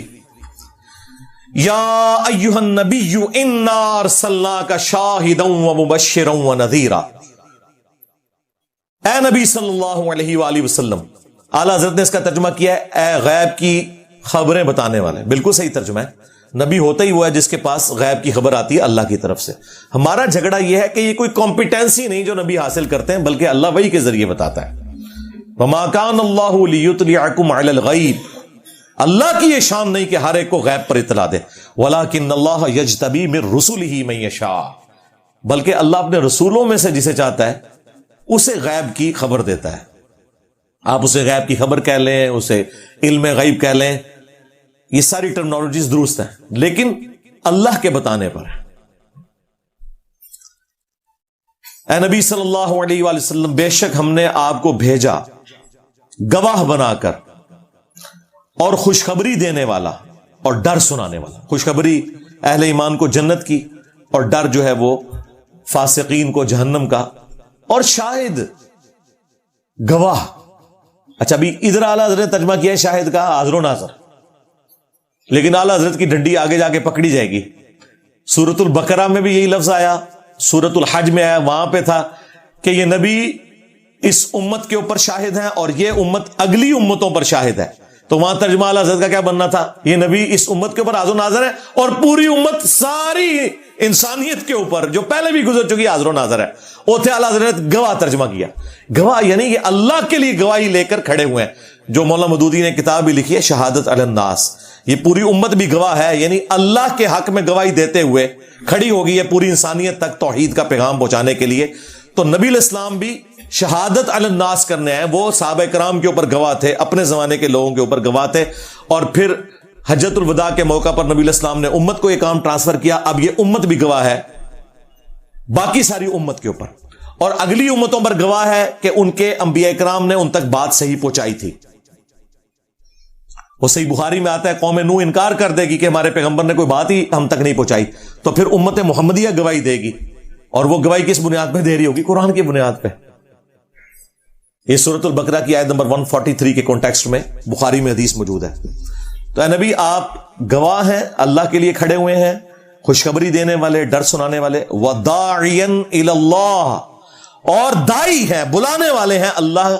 یا ایھا النبی انا ارسلناک شاہدا ومبشرا ونذیرا. اے نبی صلی اللہ علیہ وآلہ وسلم. اعلیٰ حضرت نے اس کا ترجمہ کیا ہے اے غیب کی خبریں بتانے والے. بالکل صحیح ترجمہ ہے. نبی ہوتا ہی ہوا ہے جس کے پاس غیب کی خبر آتی ہے اللہ کی طرف سے. ہمارا جھگڑا یہ ہے کہ یہ کوئی کمپیٹنسی نہیں جو نبی حاصل کرتے ہیں، بلکہ اللہ وحی کے ذریعے بتاتا ہے. وما کان اللہ لیطلعکم علی الغیب. اللہ کی یہ شان نہیں کہ ہر ایک کو غیب پر اطلاع دے. ولکن اللہ یجتبی من رسلہ من یشاء. بلکہ اللہ اپنے رسولوں میں سے جسے چاہتا ہے اسے غیب کی خبر دیتا ہے. آپ اسے غیب کی خبر کہہ لیں، اسے علم غیب کہہ لیں، یہ ساری ٹرمنالوجیز درست ہیں، لیکن اللہ کے بتانے پر ہے. اے نبی صلی اللہ علیہ وآلہ وسلم، بے شک ہم نے آپ کو بھیجا گواہ بنا کر اور خوشخبری دینے والا اور ڈر سنانے والا. خوشخبری اہل ایمان کو جنت کی اور ڈر جو ہے وہ فاسقین کو جہنم کا. اور شاہد گواہ. اچھا ابھی ادھر اعلیٰ حضرت نے ترجمہ کیا ہے شاہد کا حاضر و ناظر، لیکن اعلیٰ حضرت کی ڈنڈی آگے جا کے پکڑی جائے گی. سورۃ البقرہ میں بھی یہی لفظ آیا، سورۃ الحج میں آیا، وہاں پہ تھا کہ یہ نبی اس امت کے اوپر شاہد ہیں اور یہ امت اگلی امتوں پر شاہد ہے. تو وہاں ترجمہ اعلیٰ حضرت کا کیا بننا تھا؟ یہ نبی اس امت کے اوپر حاضر و ناظر ہے اور پوری امت ساری انسانیت کے اوپر جو پہلے بھی گزر چکی حاضر و ناظر ہے. اوتھے اعلیٰ حضرت گواہ ترجمہ کیا. گواہ یعنی یہ اللہ کے لیے گواہی لے کر کھڑے ہوئے ہیں. جو مولانا مودودی نے کتاب بھی لکھی ہے شہادت علی الناس، یہ پوری امت بھی گواہ ہے، یعنی اللہ کے حق میں گواہی دیتے ہوئے کھڑی ہوگی ہے پوری انسانیت تک توحید کا پیغام پہنچانے کے لیے. تو نبی علیہ السلام بھی شہادت علی الناس کرنے ہیں. وہ صحابہ کرام کے اوپر گواہ تھے، اپنے زمانے کے لوگوں کے اوپر گواہ تھے، اور پھر حجۃ الوداع کے موقع پر نبی علیہ السلام نے امت کو یہ کام ٹرانسفر کیا. اب یہ امت بھی گواہ ہے باقی ساری امت کے اوپر، اور اگلی امتوں پر گواہ ہے کہ ان کے انبیاء کرام نے ان تک بات صحیح پہنچائی تھی. وہ صحیح بخاری میں آتا ہے قوم نوح انکار کر دے گی کہ ہمارے پیغمبر نے کوئی بات ہی ہم تک نہیں پہنچائی، تو پھر امت محمدیہ گواہی دے گی، اور وہ گواہی کس بنیاد پہ دے رہی ہوگی؟ قرآن کی بنیاد پہ. یہ سورۃ البقرہ کی آیت نمبر 143 کے کانٹیکسٹ میں بخاری میں حدیث موجود ہے. تو اے نبی آپ گواہ ہیں، اللہ کے لیے کھڑے ہوئے ہیں، خوشخبری دینے والے، ڈر سنانے والے. وَدَاعِيًا إِلَى اللَّهِ، اور داعی ہیں، بلانے والے ہیں اللہ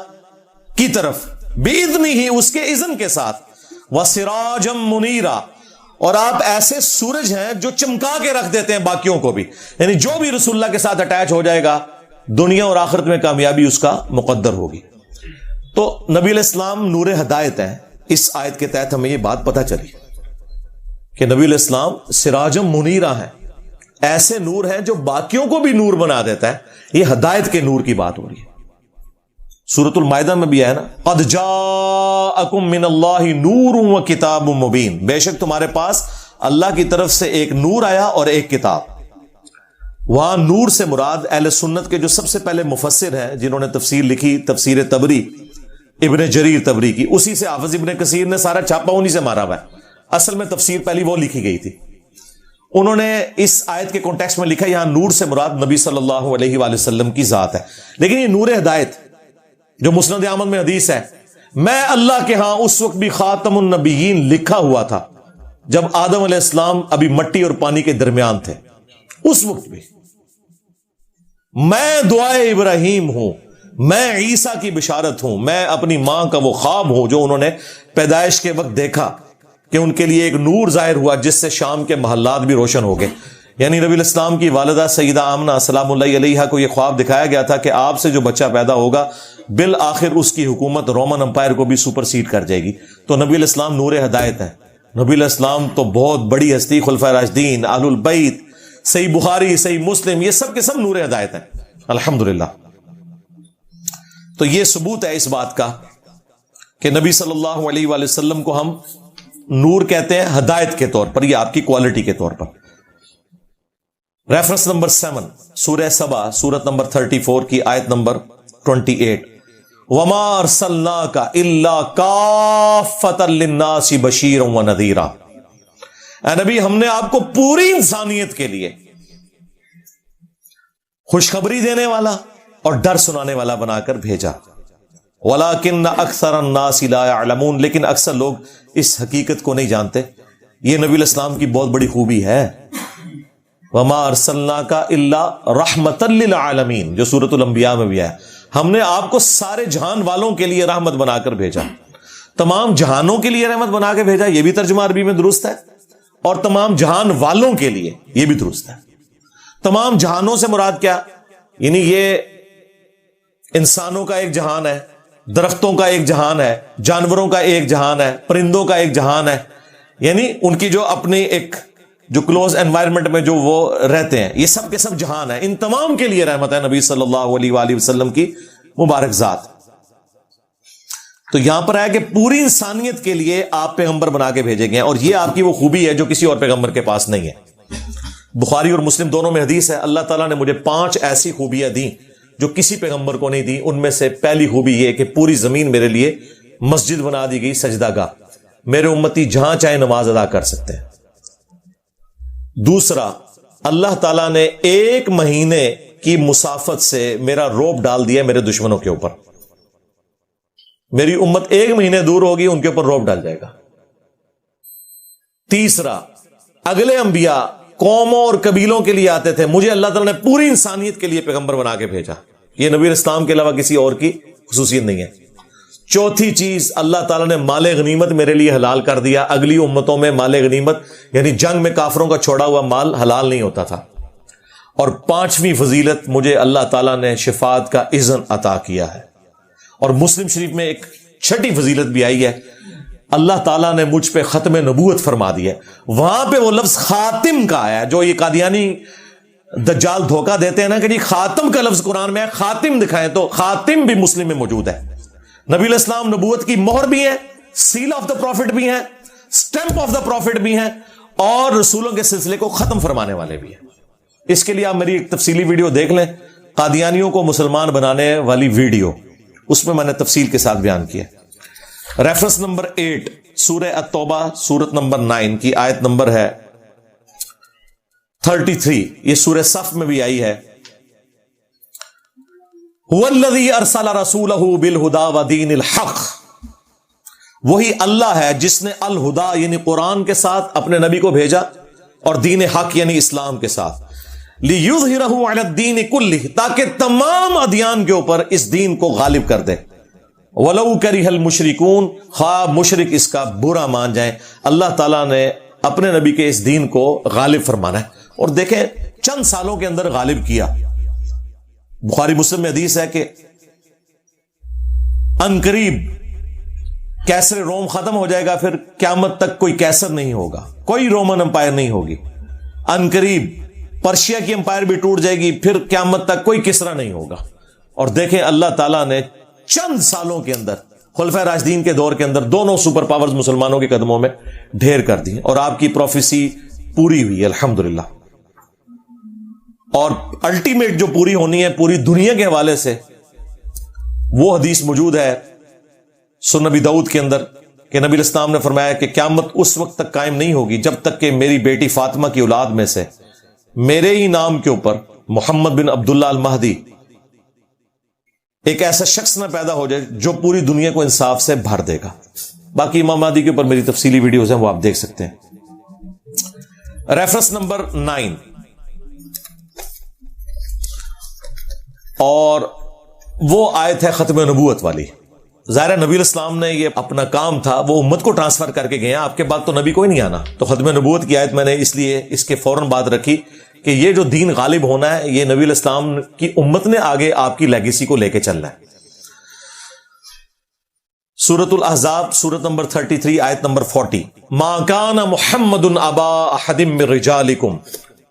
کی طرف، بِإِذْنِهِ، اس کے اذن کے ساتھ. وَسِرَاجًا مُنِيرًا، اور آپ ایسے سورج ہیں جو چمکا کے رکھ دیتے ہیں باقیوں کو بھی. یعنی جو بھی رسول اللہ کے ساتھ اٹیچ ہو جائے گا دنیا اور آخرت میں کامیابی اس کا مقدر ہوگی. تو نبی علیہ السلام نور ہدایت ہیں. اس آیت کے تحت ہمیں یہ بات پتہ چلی کہ نبی علیہ السلام سراجم منیرہ ہیں، ایسے نور ہیں جو باقیوں کو بھی نور بنا دیتا ہے. یہ ہدایت کے نور کی بات ہو رہی ہے. سورۃ المائدہ میں بھی ہے نا، قد جاءکم من اللہ نور و کتاب مبین، بے شک تمہارے پاس اللہ کی طرف سے ایک نور آیا اور ایک کتاب. وہاں نور سے مراد اہل سنت کے جو سب سے پہلے مفسر ہیں جنہوں نے تفسیر لکھی، تفسیر طبری ابن جریر طبری کی، اسی سے حافظ ابن کثیر نے سارا چھاپا انہی سے مارا ہوا ہے. اصل میں تفسیر پہلی وہ لکھی گئی تھی. انہوں نے اس آیت کے کانٹیکسٹ میں لکھا یہاں نور سے مراد نبی صلی اللہ علیہ وآلہ وسلم کی ذات ہے. لیکن یہ نور ہدایت جو مسند احمد میں حدیث ہے، میں اللہ کے ہاں اس وقت بھی خاتم النبیین لکھا ہوا تھا جب آدم علیہ السلام ابھی مٹی اور پانی کے درمیان تھے. اس وقت بھی میں دعائے ابراہیم ہوں، میں عیسیٰ کی بشارت ہوں، میں اپنی ماں کا وہ خواب ہوں جو انہوں نے پیدائش کے وقت دیکھا کہ ان کے لیے ایک نور ظاہر ہوا جس سے شام کے محلات بھی روشن ہو گئے. یعنی نبی علیہ السلام کی والدہ سیدہ آمنہ سلام اللہ علیہا کو یہ خواب دکھایا گیا تھا کہ آپ سے جو بچہ پیدا ہوگا بالآخر اس کی حکومت رومن امپائر کو بھی سپر سیڈ کر جائے گی. تو نبی علیہ السلام نور ہدایت ہے. نبی علیہ السلام تو بہت بڑی ہستی، خلفائے راشدین، اہل البیت، صحیح بخاری، صحیح مسلم، یہ سب کے سب نور ہدایت ہیں الحمدللہ. تو یہ ثبوت ہے اس بات کا کہ نبی صلی اللہ علیہ وآلہ وسلم کو ہم نور کہتے ہیں ہدایت کے طور پر، یہ آپ کی کوالٹی کے طور پر. ریفرنس نمبر 7 سورہ سبا سورت نمبر 34 کی آیت نمبر 28. وما ارسلناک الا کافۃ للناس بشیرا ونذیرا. اے نبی ہم نے آپ کو پوری انسانیت کے لیے خوشخبری دینے والا اور ڈر سنانے والا بنا کر بھیجا. وَلَٰكِنَّ أَكْثَرَ النَّاسِ لَا يَعْلَمُونَ، لیکن اکثر لوگ اس حقیقت کو نہیں جانتے. یہ نبی الاسلام کی بہت بڑی خوبی ہے. وَمَا أَرْسَلْنَاكَ إِلَّا رَحْمَةً لِّلْعَالَمِينَ، جو سورۃ الانبیاء میں بھی ہے. ہم نے آپ کو سارے جہان والوں کے لیے رحمت بنا کر بھیجا. تمام جہانوں کے لیے رحمت بنا کے بھیجا، یہ بھی ترجمہ عربی میں درست ہے، اور تمام جہان والوں کے لیے یہ بھی درست ہے. تمام جہانوں سے مراد کیا؟ یعنی یہ انسانوں کا ایک جہان ہے، درختوں کا ایک جہان ہے، جانوروں کا ایک جہان ہے، پرندوں کا ایک جہان ہے، یعنی ان کی جو اپنی ایک جو کلوز انوائرمنٹ میں جو وہ رہتے ہیں، یہ سب کے سب جہان ہے. ان تمام کے لیے رحمت ہے نبی صلی اللہ علیہ وآلہ وسلم کی مبارک ذات. تو یہاں پر ہے کہ پوری انسانیت کے لیے آپ پیغمبر بنا کے بھیجے گئے ہیں، اور یہ آپ کی وہ خوبی ہے جو کسی اور پیغمبر کے پاس نہیں ہے. بخاری اور مسلم دونوں میں حدیث ہے، اللہ تعالیٰ نے مجھے 5 ایسی خوبیاں دیں جو کسی پیغمبر کو نہیں دی. ان میں سے پہلی خوبی یہ کہ پوری زمین میرے لیے مسجد بنا دی گئی، سجدہ گاہ، میرے امتی جہاں چاہے نماز ادا کر سکتے ہیں. دوسرا، اللہ تعالیٰ نے 1 مہینے کی مسافت سے میرا روب ڈال دیا میرے دشمنوں کے اوپر. میری امت 1 مہینے دور ہوگی، ان کے اوپر روب ڈال جائے گا. تیسرا، اگلے انبیاء قوموں اور قبیلوں کے لیے آتے تھے، مجھے اللہ تعالیٰ نے پوری انسانیت کے لیے پیغمبر بنا کے بھیجا. یہ نبی اسلام کے علاوہ کسی اور کی خصوصیت نہیں ہے. چوتھی چیز، اللہ تعالیٰ نے مال غنیمت میرے لیے حلال کر دیا. اگلی امتوں میں مال غنیمت یعنی جنگ میں کافروں کا چھوڑا ہوا مال حلال نہیں ہوتا تھا. اور 5ویں فضیلت، مجھے اللہ تعالیٰ نے شفاعت کا اذن عطا کیا ہے. اور مسلم شریف میں ایک 6ٹھی فضیلت بھی آئی ہے، اللہ تعالیٰ نے مجھ پہ ختم نبوت فرما دی ہے. وہاں پہ وہ لفظ خاتم کا آیا ہے، جو یہ قادیانی دجال دھوکہ دیتے ہیں نا کہ جی خاتم کا لفظ قرآن میں ہے، خاتم دکھائیں، تو خاتم بھی مسلم میں موجود ہے. نبی الاسلام نبوت کی مہر بھی ہے، سیل آف دا پروفٹ بھی ہے، سٹیمپ آف دا پروفٹ بھی ہے، اور رسولوں کے سلسلے کو ختم فرمانے والے بھی ہیں. اس کے لیے آپ میری ایک تفصیلی ویڈیو دیکھ لیں، قادیانیوں کو مسلمان بنانے والی ویڈیو، اس میں نے تفصیل کے ساتھ بیان کیا. ریفرنس نمبر 8 سورہ التوبہ سورت نمبر 9 کی آیت نمبر ہے 33. یہ سورہ صف میں بھی آئی ہے. هو الذی ارسل رسولہ بالہدی ودین الحق، وہی اللہ ہے جس نے الہدا یعنی قرآن کے ساتھ اپنے نبی کو بھیجا، اور دین حق یعنی اسلام کے ساتھ. لیظہرہ علی الدین کلہ، تاکہ تمام ادیان کے اوپر اس دین کو غالب کر دے. ولو کرہ المشرکون، خواہ مشرک اس کا برا مان جائیں. اللہ تعالیٰ نے اپنے نبی کے اس دین کو غالب فرمانا ہے، اور دیکھیں چند سالوں کے اندر غالب کیا. بخاری مسلم میں حدیث ہے کہ عنقریب کیسر روم ختم ہو جائے گا، پھر قیامت تک کوئی کیسر نہیں ہوگا، کوئی رومن امپائر نہیں ہوگی. عنقریب پرشیا کی امپائر بھی ٹوٹ جائے گی، پھر قیامت تک کوئی کسرا نہیں ہوگا. اور دیکھیں اللہ تعالیٰ نے چند سالوں کے اندر خلفائے راشدین کے دور کے اندر دونوں سپر پاورز مسلمانوں کے قدموں میں ڈھیر کر دی، اور آپ کی پروفیسی پوری ہوئی الحمدللہ. اور الٹیمیٹ جو پوری ہونی ہے پوری دنیا کے حوالے سے، وہ حدیث موجود ہے سنن نبی داؤد کے اندر کہ نبی الاسلام نے فرمایا کہ قیامت اس وقت تک قائم نہیں ہوگی جب تک کہ میری بیٹی فاطمہ کی اولاد میں سے میرے ہی نام کے اوپر محمد بن عبداللہ المہدی ایک ایسا شخص نہ پیدا ہو جائے جو پوری دنیا کو انصاف سے بھر دے گا. باقی امام مہدی کے اوپر میری تفصیلی ویڈیوز ہیں، وہ آپ دیکھ سکتے ہیں. ریفرنس نمبر 9 اور وہ آیت ہے ختم نبوت والی. ظاہر نبی الاسلام نے یہ اپنا کام تھا وہ امت کو ٹرانسفر کر کے گئے، آپ کے بعد تو نبی کوئی نہیں آنا. تو ختم نبوت کی آیت میں نے اس لیے اس کے فوراً بعد رکھی کہ یہ جو دین غالب ہونا ہے یہ نبی الاسلام کی امت نے آگے آپ کی لیگیسی کو لے کے چلنا ہے. سورۃ الاحزاب سورت نمبر 33 آیت نمبر 40. ما کان محمد ابا احد من رجالکم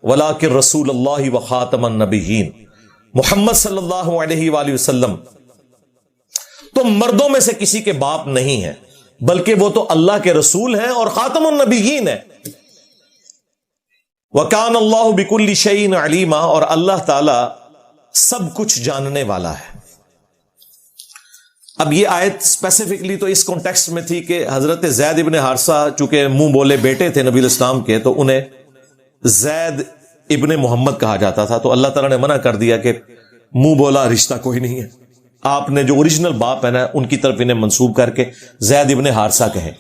ولکن رسول اللہ وخاتم النبیین. محمد صلی اللہ علیہ وآلہ وسلم تو مردوں میں سے کسی کے باپ نہیں ہے، بلکہ وہ تو اللہ کے رسول ہیں اور خاتم النبیین ہیں. وَكَانَ اللَّهُ بِكُلِّ شَيْءٍ عَلِيمًا، اور اللہ تعالی سب کچھ جاننے والا ہے. اب یہ آیت اسپیسیفکلی تو اس کانٹیکسٹ میں تھی کہ حضرت زید ابن حارثہ چونکہ منہ بولے بیٹے تھے نبی الاسلام کے، تو انہیں زید ابن محمد کہا جاتا تھا. تو اللہ تعالیٰ نے منع کر دیا کہ منہ بولا رشتہ کوئی نہیں ہے. آپ نے جو اوریجنل باپ ہے نا ان کی طرف انہیں منسوب کر کے زید ابن حارثہ کہیں.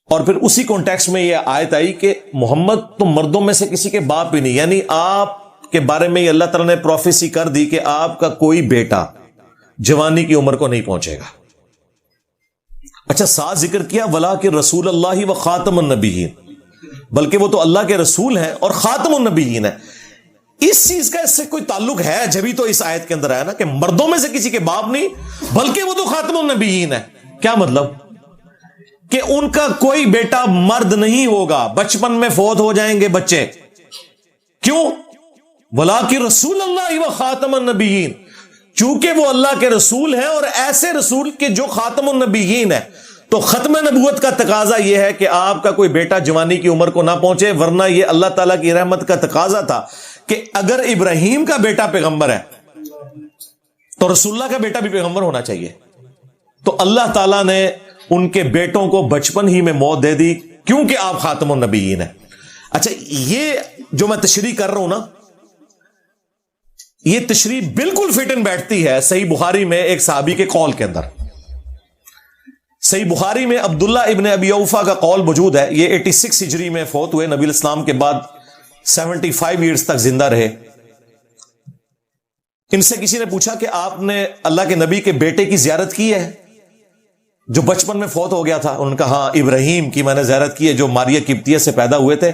اور پھر اسی کانٹیکسٹ میں یہ آیت آئی کہ محمد تو مردوں میں سے کسی کے باپ ہی نہیں، یعنی آپ کے بارے میں اللہ تعالیٰ نے پروفیسی کر دی کہ آپ کا کوئی بیٹا جوانی کی عمر کو نہیں پہنچے گا. اچھا ساتھ ذکر کیا ولا کہ رسول اللہ و خاتم النبیین، بلکہ وہ تو اللہ کے رسول ہیں اور خاتم النبیین ہیں. اس چیز کا اس سے کوئی تعلق ہے جبھی تو اس آیت کے اندر آیا نا کہ مردوں میں سے کسی کے باپ نہیں بلکہ وہ تو خاتم النبیین ہے. کیا مطلب؟ کہ ان کا کوئی بیٹا مرد نہیں ہوگا، بچپن میں فوت ہو جائیں گے بچے. کیوں؟ وَلَٰكِن رسول اللہ و خاتم النبیین، چونکہ وہ اللہ کے رسول ہیں اور ایسے رسول کے جو خاتم النبیین ہے. تو ختم نبوت کا تقاضا یہ ہے کہ آپ کا کوئی بیٹا جوانی کی عمر کو نہ پہنچے، ورنہ یہ اللہ تعالیٰ کی رحمت کا تقاضا تھا کہ اگر ابراہیم کا بیٹا پیغمبر ہے تو رسول اللہ کا بیٹا بھی پیغمبر ہونا چاہیے. تو اللہ تعالیٰ نے ان کے بیٹوں کو بچپن ہی میں موت دے دی کیونکہ آپ خاتم النبیین ہیں. اچھا یہ جو میں تشریح کر رہا ہوں نا، یہ تشریح بالکل فٹ ان بیٹھتی ہے صحیح بخاری میں ایک صحابی کے قول کے اندر. صحیح بخاری میں عبداللہ ابن ابی اوفا کا قول موجود ہے. یہ 86 ہجری میں فوت ہوئے، نبی الاسلام کے بعد 75 ایئرز تک زندہ رہے. ان سے کسی نے پوچھا کہ آپ نے اللہ کے نبی کے بیٹے کی زیارت کی ہے جو بچپن میں فوت ہو گیا تھا؟ انہوں نے کہا ہاں ابراہیم کی میں نے زیارت کی ہے جو ماریہ قبطیہ سے پیدا ہوئے تھے،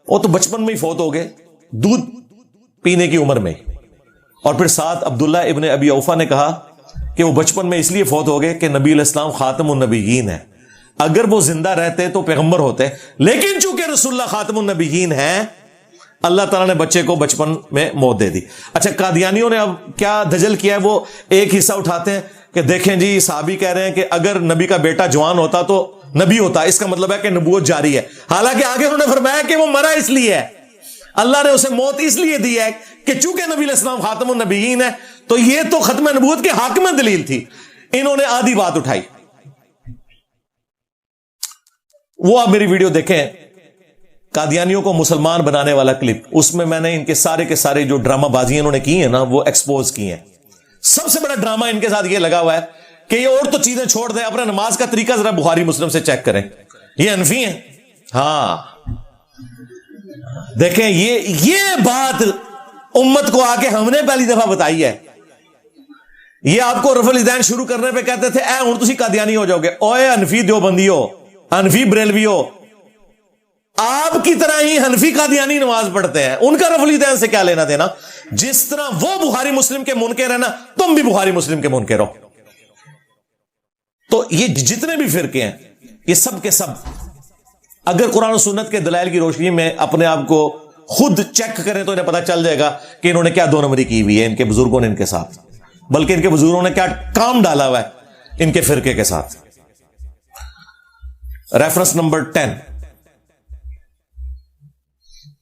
وہ تو بچپن میں ہی فوت ہو گئے دودھ پینے کی عمر میں. اور پھر ساتھ عبداللہ ابن ابی اوفا نے کہا کہ وہ بچپن میں اس لیے فوت ہو گئے کہ نبی علیہ السلام خاتم النبیین ہے، اگر وہ زندہ رہتے تو پیغمبر ہوتے، لیکن چونکہ رسول اللہ خاتم النبیین ہیں اللہ تعالیٰ نے بچے کو بچپن میں موت دے دی. اچھا قادیانیوں نے اب کیا دجل کیا ہے، وہ ایک حصہ اٹھاتے ہیں کہ دیکھیں جی صحابی کہہ رہے ہیں کہ اگر نبی کا بیٹا جوان ہوتا تو نبی ہوتا، اس کا مطلب ہے کہ نبوت جاری ہے. حالانکہ آگے انہوں نے فرمایا کہ وہ مرا اس لیے ہے، اللہ نے اسے موت اس لیے دی ہے کہ چونکہ نبی علیہ السلام خاتم النبیین ہے. تو یہ تو ختم نبوت کے حق میں دلیل تھی، انہوں نے آدھی بات اٹھائی. وہ آپ میری ویڈیو دیکھیں قادیانیوں کو مسلمان بنانے والا کلپ، اس میں نے ان کے سارے جو ڈرامہ بازی انہوں نے کی ہیں نا وہ ایکسپوز کی ہیں. سب سے بڑا ڈرامہ ان کے ساتھ یہ لگا ہوا ہے کہ یہ اور تو چیزیں چھوڑ دیں، اپنا نماز کا طریقہ ذرا بخاری مسلم سے چیک کریں، یہ حنفی ہیں. ہاں دیکھیں یہ بات امت کو آ کے ہم نے پہلی دفعہ بتائی ہے. یہ آپ کو رفع الیدین شروع کرنے پہ کہتے تھے اے ہن تسی قادیانی ہو جاؤ گے، اوے حنفی دیوبندی ہو، حنفی بریلوی ہو، آپ کی طرح ہی حنفی قادیانی نماز پڑھتے ہیں، ان کا رفع الیدین سے کیا لینا دینا؟ جس طرح وہ بخاری مسلم کے منکر ہیں نا تم بھی بخاری مسلم کے منکر ہو. تو یہ جتنے بھی فرقے ہیں یہ سب کے سب اگر قرآن و سنت کے دلائل کی روشنی میں اپنے آپ کو خود چیک کریں تو انہیں پتہ چل جائے گا کہ انہوں نے کیا دو نمبری کی ہوئی ہے ان کے بزرگوں نے ان کے ساتھ، بلکہ ان کے بزرگوں نے کیا کام ڈالا ہوا ہے ان کے فرقے کے ساتھ. Reference number 10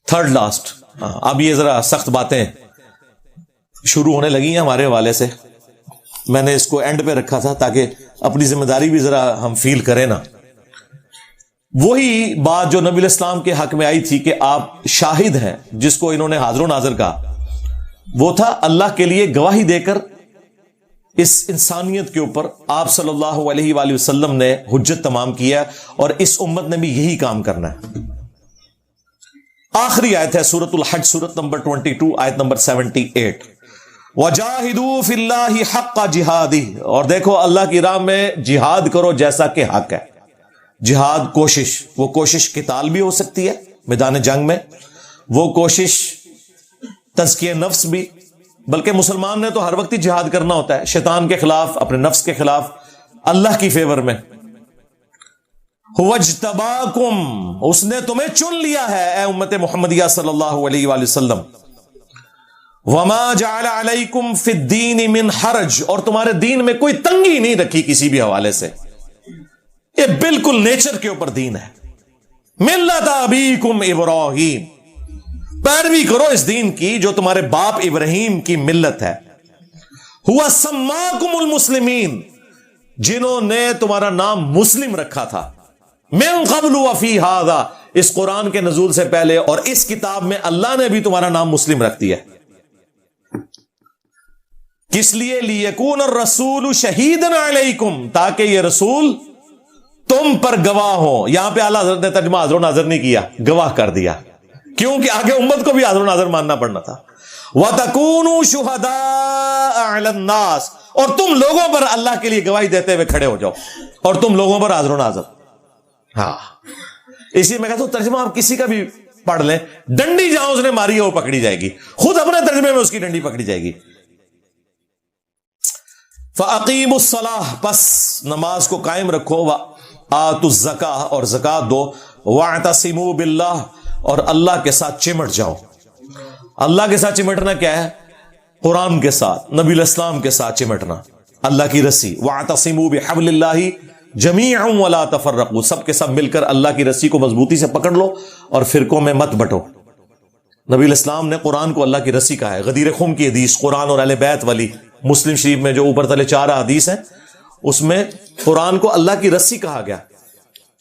third last. اب یہ ذرا سخت باتیں شروع ہونے لگی ہیں ہمارے حوالے سے، میں نے اس کو اینڈ پہ رکھا تھا تاکہ اپنی ذمہ داری بھی ذرا ہم فیل کریں نا. وہی بات جو نبی الاسلام کے حق میں آئی تھی کہ آپ شاہد ہیں، جس کو انہوں نے حاضر و ناظر کہا، وہ تھا اللہ کے لیے گواہی دے کر اس انسانیت کے اوپر آپ صلی اللہ علیہ وآلہ وسلم نے حجت تمام کیا اور اس امت نے بھی یہی کام کرنا ہے. آخری آیت ہے سورۃ الحج، سورۃ نمبر 22 آیت نمبر 78، وَجَاهِدُوا فِي اللَّهِ حَقَّ جِهَادِهِ، اور دیکھو اللہ کی راہ میں جہاد کرو جیسا کہ حق ہے. جہاد کوشش، وہ کوشش قتال بھی ہو سکتی ہے میدان جنگ میں، وہ کوشش تزکیہ نفس بھی، بلکہ مسلمان نے تو ہر وقت ہی جہاد کرنا ہوتا ہے، شیطان کے خلاف، اپنے نفس کے خلاف، اللہ کی فیور میں. وَاجْتَبَاكُمْ، اس نے تمہیں چن لیا ہے اے امت محمدیہ صلی اللہ علیہ وآلہ وسلم. وَمَا جَعَلَ عَلَيْكُمْ فِي الدِّينِ مِنْ حَرَج، اور تمہارے دین میں کوئی تنگی نہیں رکھی کسی بھی حوالے سے، یہ بالکل نیچر کے اوپر دین ہے. ملت ابیکم ابراہیم، پیروی کرو اس دین کی جو تمہارے باپ ابراہیم کی ملت ہے. ہوا سماکم المسلمین، جنہوں نے تمہارا نام مسلم رکھا تھا، من قبل وفی ھذا، اس قرآن کے نزول سے پہلے اور اس کتاب میں اللہ نے بھی تمہارا نام مسلم رکھ دیا. کس لیے؟ لیکون الرسول شہیدن علیکم، تاکہ یہ رسول تم پر گواہ ہو. یہاں پہ اعلیٰ حضرت نے ترجمہ حاضر و ناظر نہیں کیا، گواہ کر دیا، کیونکہ آگے امت کو بھی حاضر و ناظر ماننا پڑنا تھا. وَتَكُونُوا شُهَدَاءَ عَلَى النَّاسِ، اور تم لوگوں پر اللہ کے لیے گواہی دیتے ہوئے کھڑے ہو جاؤ، اور تم لوگوں پر حاضر و ناظر. ہاں، اسی میں کہتا ہوں ترجمہ آپ کسی کا بھی پڑھ لیں، ڈنڈی جہاں اس نے ماری ہے وہ پکڑی جائے گی، خود اپنے ترجمے میں اس کی ڈنڈی پکڑی جائے گی. فَأَقِيمُوا الصَّلَاةَ، پس نماز کو قائم رکھو، وَآتُوا الزَّكَاةَ، اور زکات دو، وَاعْتَصِمُوا بِاللَّهِ، اور اللہ کے ساتھ چمٹ جاؤ. اللہ کے ساتھ چمٹنا کیا ہے؟ قرآن کے ساتھ، نبی الاسلام کے ساتھ چمٹنا، اللہ کی رسی. وَاعْتَصِمُوا بِحَبْلِ اللَّهِ جَمِيعًا وَلَا تَفَرَّقُوا، سب کے سب مل کر اللہ کی رسی کو مضبوطی سے پکڑ لو اور فرقوں میں مت بٹو. نبی الاسلام نے قرآن کو اللہ کی رسی کہا ہے. غدیر خم کی حدیث، قرآن اور اہل بیت والی، مسلم شریف میں جو اوپر تلے 4 حدیث ہیں، اس میں قرآن کو اللہ کی رسی کہا گیا.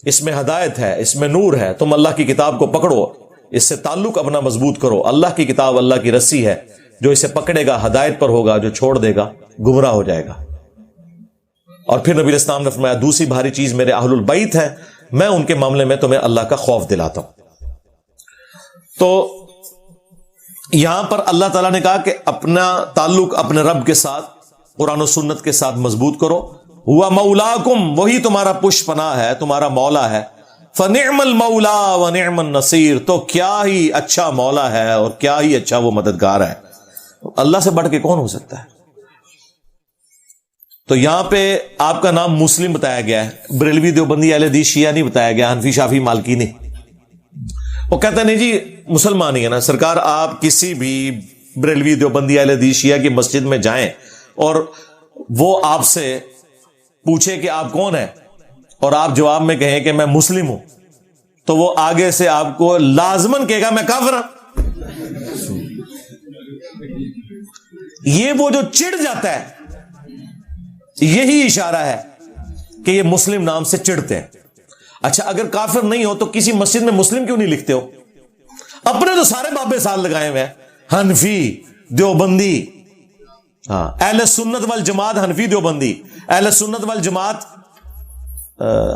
اس میں ہدایت ہے، اس میں نور ہے، تم اللہ کی کتاب کو پکڑو، اس سے تعلق اپنا مضبوط کرو. اللہ کی کتاب اللہ کی رسی ہے، جو اسے پکڑے گا ہدایت پر ہوگا، جو چھوڑ دے گا گمراہ ہو جائے گا. اور پھر نبی الاسلام نے فرمایا دوسری بھاری چیز میرے اہل البیت ہے، میں ان کے معاملے میں تمہیں اللہ کا خوف دلاتا ہوں. تو یہاں پر اللہ تعالیٰ نے کہا کہ اپنا تعلق اپنے رب کے ساتھ، قرآن و سنت کے ساتھ مضبوط کرو. ہوا مولاکم، وہی تمہارا پشت پناہ ہے، تمہارا مولا ہے. فنعم المولا ونعم النصیر، تو کیا ہی اچھا مولا ہے اور کیا ہی اچھا وہ مددگار ہے. اللہ سے بڑھ کے کون ہو سکتا ہے؟ تو یہاں پہ آپ کا نام مسلم بتایا گیا ہے، بریلوی دیوبندی اہل حدیث شیعہ نہیں بتایا گیا، حنفی شافعی مالکی نہیں. وہ کہتا ہے نہیں جی مسلمان ہی ہے نا. سرکار آپ کسی بھی بریلوی دیوبندی اہل حدیث شیعہ کی مسجد میں جائیں اور وہ آپ سے پوچھے کہ آپ کون ہیں اور آپ جواب میں کہیں کہ میں مسلم ہوں، تو وہ آگے سے آپ کو لازماً کہے گا میں کافر ہوں. یہ وہ جو چڑ جاتا ہے، یہی اشارہ ہے کہ یہ مسلم نام سے چڑھتے ہیں. اچھا اگر کافر نہیں ہو تو کسی مسجد میں مسلم کیوں نہیں لکھتے ہو؟ اپنے تو سارے بابے سال لگائے ہوئے ہیں، حنفی، دیوبندی، ہاں اہل سنت والجماعت حنفی دیوبندی، اہل سنت والجماعت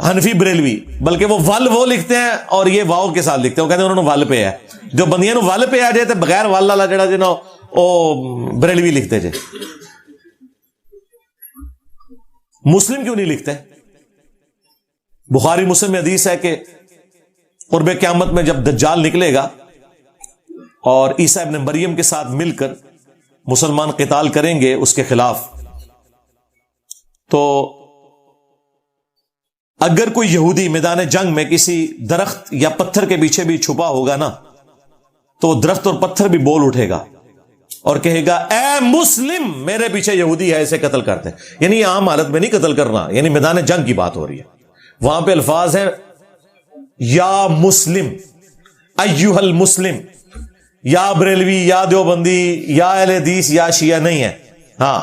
حنفی بریلوی، بلکہ وہ ول وہ لکھتے ہیں اور یہ واؤ کے ساتھ لکھتے ہیں. وہ کہتے ہیں انہوں نے ول پہ ہے، جو بندیاں نو ول پہ آ جائے تو بغیر ول والا جڑا جی نا وہ بریلوی لکھتے جے. مسلم کیوں نہیں لکھتے؟ بخاری مسلم میں حدیث ہے کہ قرب قیامت میں جب دجال نکلے گا اور عیسیٰ ابن مریم کے ساتھ مل کر مسلمان قتال کریں گے اس کے خلاف، تو اگر کوئی یہودی میدان جنگ میں کسی درخت یا پتھر کے پیچھے بھی چھپا ہوگا نا، تو درخت اور پتھر بھی بول اٹھے گا اور کہے گا اے مسلم، میرے پیچھے یہودی ہے، اسے قتل کرتے. یعنی عام حالت میں نہیں قتل کرنا، یعنی میدان جنگ کی بات ہو رہی ہے. وہاں پہ الفاظ ہیں یا مسلم، ایھا المسلم، یا بریلوی، یا دیوبندی، یا اہل حدیث، یا شیعہ نہیں ہے. ہاں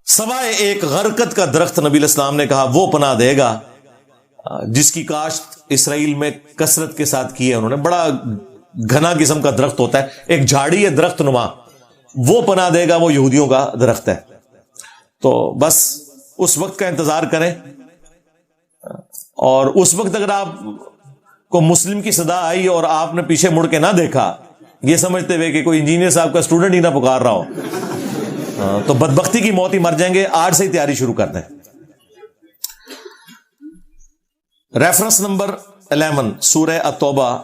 سوائے ایک غرقت کا درخت نبی الاسلام نے کہا وہ پناہ دے گا جس کی کاشت اسرائیل میں کثرت کے ساتھ کی ہے انہوں نے. بڑا گھنا قسم کا درخت ہوتا ہے، ایک جھاڑی ہے درخت نما، وہ پناہ دے گا، وہ یہودیوں کا درخت ہے. تو بس اس وقت کا انتظار کریں، اور اس وقت اگر آپ کو مسلم کی صدا آئی اور آپ نے پیچھے مڑ کے نہ دیکھا، یہ سمجھتے ہوئے کہ کوئی انجینئر صاحب کا اسٹوڈنٹ ہی نہ پکار رہا ہو، تو بدبختی کی موت ہی مر جائیں گے. آج سے ہی تیاری شروع کر دیں. ریفرنس نمبر 11 سورہ التوبہ،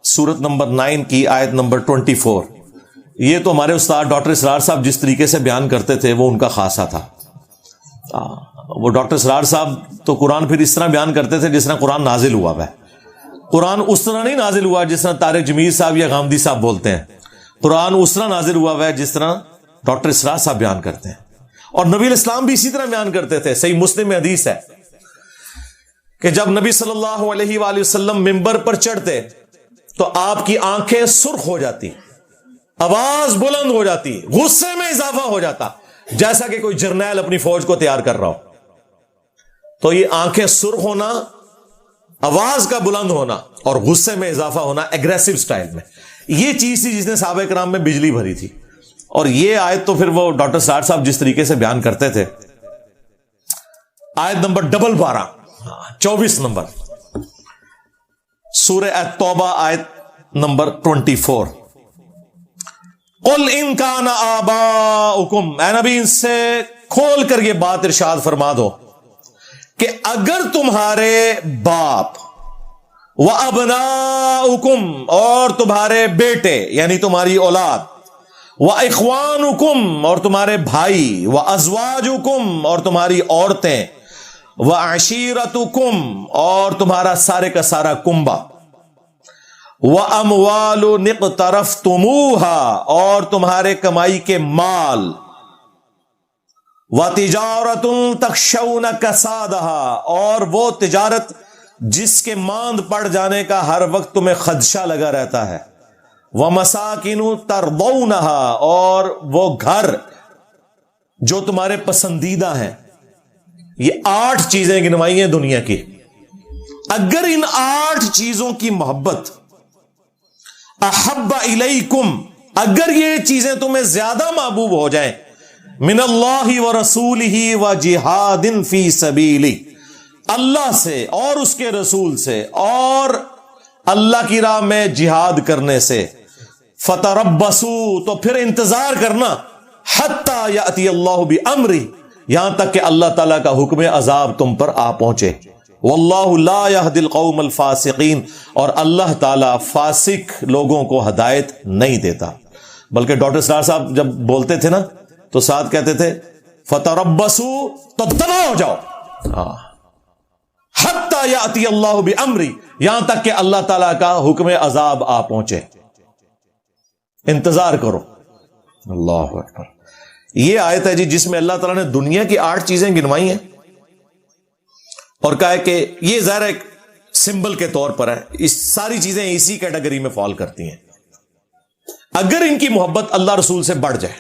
سورت نمبر 9 کی آیت نمبر 24. یہ تو ہمارے استاد ڈاکٹر اسرار صاحب جس طریقے سے بیان کرتے تھے وہ ان کا خاصہ تھا. وہ ڈاکٹر اسرار صاحب تو قرآن پھر اس طرح بیان کرتے تھے جس طرح قرآن نازل ہوا ہے. قرآن اس طرح نہیں نازل ہوا جس طرح طارق جمیل صاحب یا غامدی صاحب بولتے ہیں. قرآن اس طرح نازل ہوا ہے جس طرح ڈاکٹر اسرار صاحب بیان کرتے ہیں. اور نبی الاسلام بھی اسی طرح بیان کرتے تھے. صحیح مسلم میں حدیث ہے کہ جب نبی صلی اللہ علیہ وآلہ وسلم منبر پر چڑھتے تو آپ کی آنکھیں سرخ ہو جاتی، آواز بلند ہو جاتی، غصے میں اضافہ ہو جاتا، جیسا کہ کوئی جرنیل اپنی فوج کو تیار کر رہا ہو. تو یہ آنکھیں سرخ ہونا، آواز کا بلند ہونا اور غصے میں اضافہ ہونا ایگریسو سٹائل میں، یہ چیز تھی جس نے صحابہ کرام میں بجلی بھری تھی. اور یہ آیت تو پھر وہ ڈاکٹر سعد صاحب جس طریقے سے بیان کرتے تھے، آیت نمبر 12 24 نمبر سورہ التوبہ آیت نمبر 24، قل ان کان آباؤکم، اے نبی ان سے کھول کر یہ بات ارشاد فرما دو کہ اگر تمہارے باپ و ابناؤکم، اور تمہارے بیٹے یعنی تمہاری اولاد، و اخوانکم، اور تمہارے بھائی، و ازواجکم، اور تمہاری عورتیں، و عشیرتکم، اور تمہارا سارے کا سارا کنبہ، و اموال اقترفتموہا، اور تمہارے کمائی کے مال، و تجارت تخشون کسادہا، اور وہ تجارت جس کے ماند پڑ جانے کا ہر وقت تمہیں خدشہ لگا رہتا ہے، وَمَسَاكِنُ تَرْضَوْنَهَا، اور وہ گھر جو تمہارے پسندیدہ ہیں۔ یہ 8 چیزیں گنوائی ہیں دنیا کی۔ اگر ان 8 چیزوں کی محبت، احب الیکم، اگر یہ چیزیں تمہیں زیادہ محبوب ہو جائیں، من اللہ ورسولہ وجہاد فی سبیلہ، اللہ سے اور اس کے رسول سے اور اللہ کی راہ میں جہاد کرنے سے، فتربصوا، تو پھر انتظار کرنا، حتی یأتی اللہ بامرہ، یہاں تک کہ اللہ تعالیٰ کا حکم عذاب تم پر آ پہنچے۔ واللہ لا یہدی القوم الفاسقین، اور اللہ تعالیٰ فاسق لوگوں کو ہدایت نہیں دیتا۔ بلکہ ڈاکٹر سرار صاحب جب بولتے تھے نا تو ساتھ کہتے تھے فتربصوا، تو تنا ہو جاؤ، حتی یأتی اللہ بامرہ، یہاں تک کہ اللہ تعالیٰ کا حکم عذاب آ پہنچے، انتظار کرو۔ اللہ اکبر۔ یہ آیت ہے جی جس میں اللہ تعالیٰ نے دنیا کی 8 چیزیں گنوائی ہیں اور کہا ہے کہ یہ ظاہر ایک سمبل کے طور پر ہے، اس ساری چیزیں اسی کیٹیگری میں فال کرتی ہیں۔ اگر ان کی محبت اللہ رسول سے بڑھ جائے،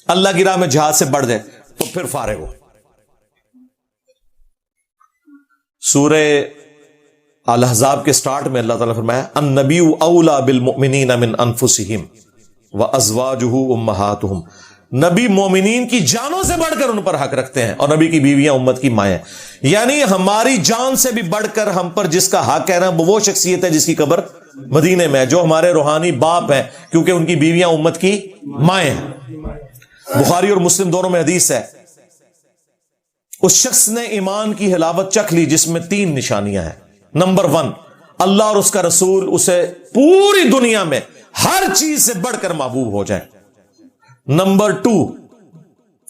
اللہ کی راہ میں جہاد سے بڑھ جائے، تو پھر فارغ ہو۔ سورہ الاحزاب کے سٹارٹ میں اللہ تعالیٰ نے فرمایا النبی اولا بالمؤمنین من انفسہم وازواجہ امہاتہم، نبی مومنین کی جانوں سے بڑھ کر ان پر حق رکھتے ہیں، اور نبی کی بیویاں امت کی مائیں، یعنی ہماری جان سے بھی بڑھ کر ہم پر جس کا حق ہے نا، وہ شخصیت ہے جس کی قبر مدینے میں ہے، جو ہمارے روحانی باپ ہیں، کیونکہ ان کی بیویاں امت کی مائیں ہیں۔ بخاری اور مسلم دونوں میں حدیث ہے، اس شخص نے ایمان کی حلاوت چکھ لی جس میں 3 نشانیاں ہیں۔ نمبر 1، اللہ اور اس کا رسول اسے پوری دنیا میں ہر چیز سے بڑھ کر محبوب ہو جائیں۔ نمبر 2،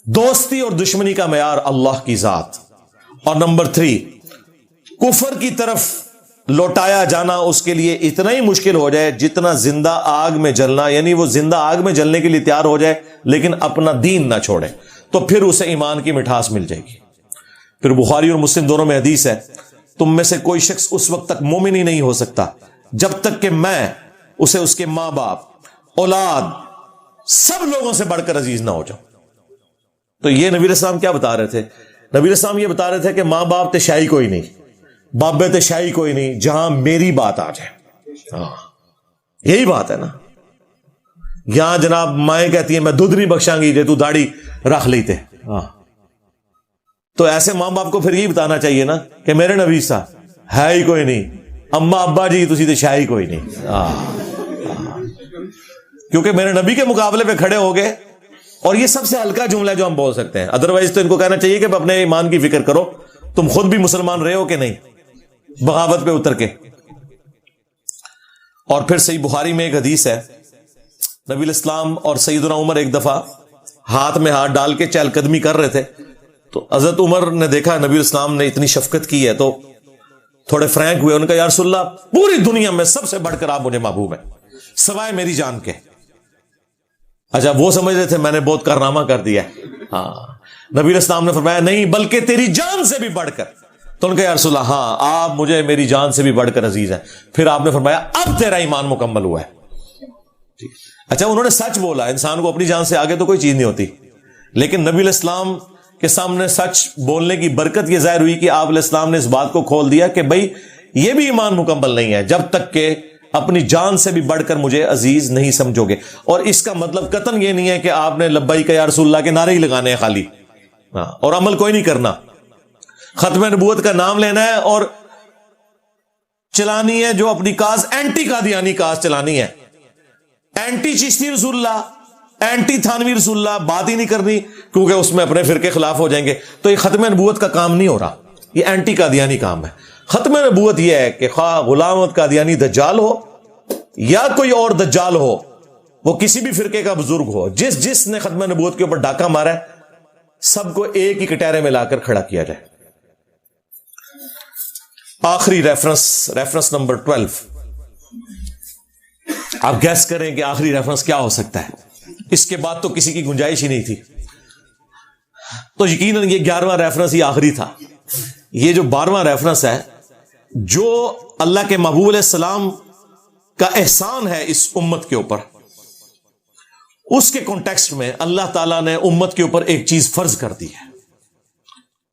دوستی اور دشمنی کا معیار اللہ کی ذات۔ اور نمبر 3، کفر کی طرف لوٹایا جانا اس کے لیے اتنا ہی مشکل ہو جائے جتنا زندہ آگ میں جلنا، یعنی وہ زندہ آگ میں جلنے کے لیے تیار ہو جائے لیکن اپنا دین نہ چھوڑے، تو پھر اسے ایمان کی مٹھاس مل جائے گی۔ پھر بخاری اور مسلم دونوں میں حدیث ہے، تم میں سے کوئی شخص اس وقت تک مومن ہی نہیں ہو سکتا جب تک کہ میں اسے اس کے ماں باپ، اولاد، سب لوگوں سے بڑھ کر عزیز نہ ہو جاؤں۔ تو یہ نبی علیہ السلام کیا بتا رہے تھے؟ نبی علیہ السلام یہ بتا رہے تھے کہ ماں باپ تشائی کوئی نہیں، بابے تشائی کوئی نہیں، جہاں میری بات آ جائے۔ یہی بات ہے نا، یہاں جناب مائیں کہتی ہیں میں دودھ نہیں بخشاں گی جے تو داڑھی رکھ لیتے، تو ایسے ماں باپ کو پھر یہی بتانا چاہیے نا کہ میرے نبی صاحب ہے ہی کوئی نہیں، اما ابا جی تسی تے شاہی کوئی نہیں، کیونکہ میرے نبی کے مقابلے پہ کھڑے ہو گئے۔ اور یہ سب سے ہلکا جملہ ہے جو ہم بول سکتے ہیں، ادروائز تو ان کو کہنا چاہیے کہ اپنے ایمان کی فکر کرو، تم خود بھی مسلمان رہے ہو کہ نہیں، بغاوت پہ اتر کے۔ اور پھر صحیح بخاری میں ایک حدیث ہے، نبی الاسلام اور سیدنا عمر ایک دفعہ ہاتھ میں ہاتھ ڈال کے چہل قدمی کر رہے تھے، تو حضرت عمر نے دیکھا نبی الاسلام نے اتنی شفقت کی ہے تو تھوڑے فرینک ہوئے، ان کا یا رسول اللہ پوری دنیا میں سب سے بڑھ کر آپ مجھے محبوب ہیں سوائے میری جان کے۔ اچھا وہ سمجھ رہے تھے میں نے بہت کارنامہ کر دیا، نبی الاسلام نے فرمایا نہیں بلکہ تیری جان سے بھی بڑھ کر۔ تو ان کا یا رسول اللہ ہاں آپ مجھے میری جان سے بھی بڑھ کر عزیز ہیں۔ پھر آپ نے فرمایا اب تیرا ایمان مکمل ہوا ہے۔ اچھا انہوں نے سچ بولا، انسان کو اپنی جان سے آگے تو کوئی چیز نہیں ہوتی، لیکن نبی علیہ السلام کے سامنے سچ بولنے کی برکت یہ ظاہر ہوئی کہ آپ علیہ السلام نے اس بات کو کھول دیا کہ بھائی یہ بھی ایمان مکمل نہیں ہے جب تک کہ اپنی جان سے بھی بڑھ کر مجھے عزیز نہیں سمجھو گے. اور اس کا مطلب قطعاً یہ نہیں ہے کہ آپ نے لبیک یا رسول اللہ کے نعرے ہی لگانے ہیں خالی اور عمل کوئی نہیں کرنا. ختم نبوت کا نام لینا ہے اور چلانی ہے جو اپنی کاز اینٹی قادیانی کاز چلانی ہے, اینٹی چشتی رسول اللہ, اینٹی تھانوی رسول اللہ, بات ہی نہیں کرنی کیونکہ اس میں اپنے فرقے خلاف ہو جائیں گے. تو یہ ختم نبوت کا کام نہیں ہو رہا, یہ اینٹی قادیانی کام ہے. ختم نبوت یہ ہے کہ خواہ غلام احمد قادیانی دجال ہو یا کوئی اور دجال ہو, وہ کسی بھی فرقے کا بزرگ ہو, جس نے ختم نبوت کے اوپر ڈاکہ مارا ہے, سب کو ایک ہی کٹہرے میں لا کر کھڑا کیا جائے. آخری ریفرنس نمبر 12. آپ گیس کریں کہ آخری ریفرنس کیا ہو سکتا ہے. اس کے بعد تو کسی کی گنجائش ہی نہیں تھی, تو یقیناً یہ 11واں ریفرنس ہی آخری تھا. یہ جو 12واں ریفرنس ہے, جو اللہ کے محبوب علیہ السلام کا احسان ہے اس امت کے اوپر, اس کے کانٹیکسٹ میں اللہ تعالیٰ نے امت کے اوپر ایک چیز فرض کر دی ہے.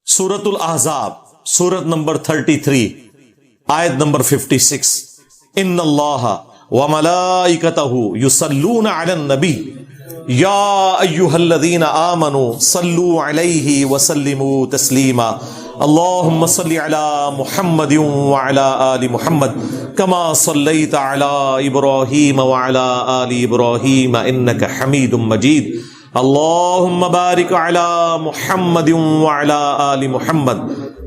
سورۃ الاحزاب, سورت نمبر 33, آیت نمبر 56. ان اللہ وملائکتہ یصلون علی النبی یا ایھا الذین آمنوا صلوا علیہ وسلموا تسلیما. اللہم صل علی محمد وعلی آل محمد کما صلیت علی ابراہیم وعلی آل ابراہیم انک حمید مجید. اللہم بارک علی محمد وعلی آل محمد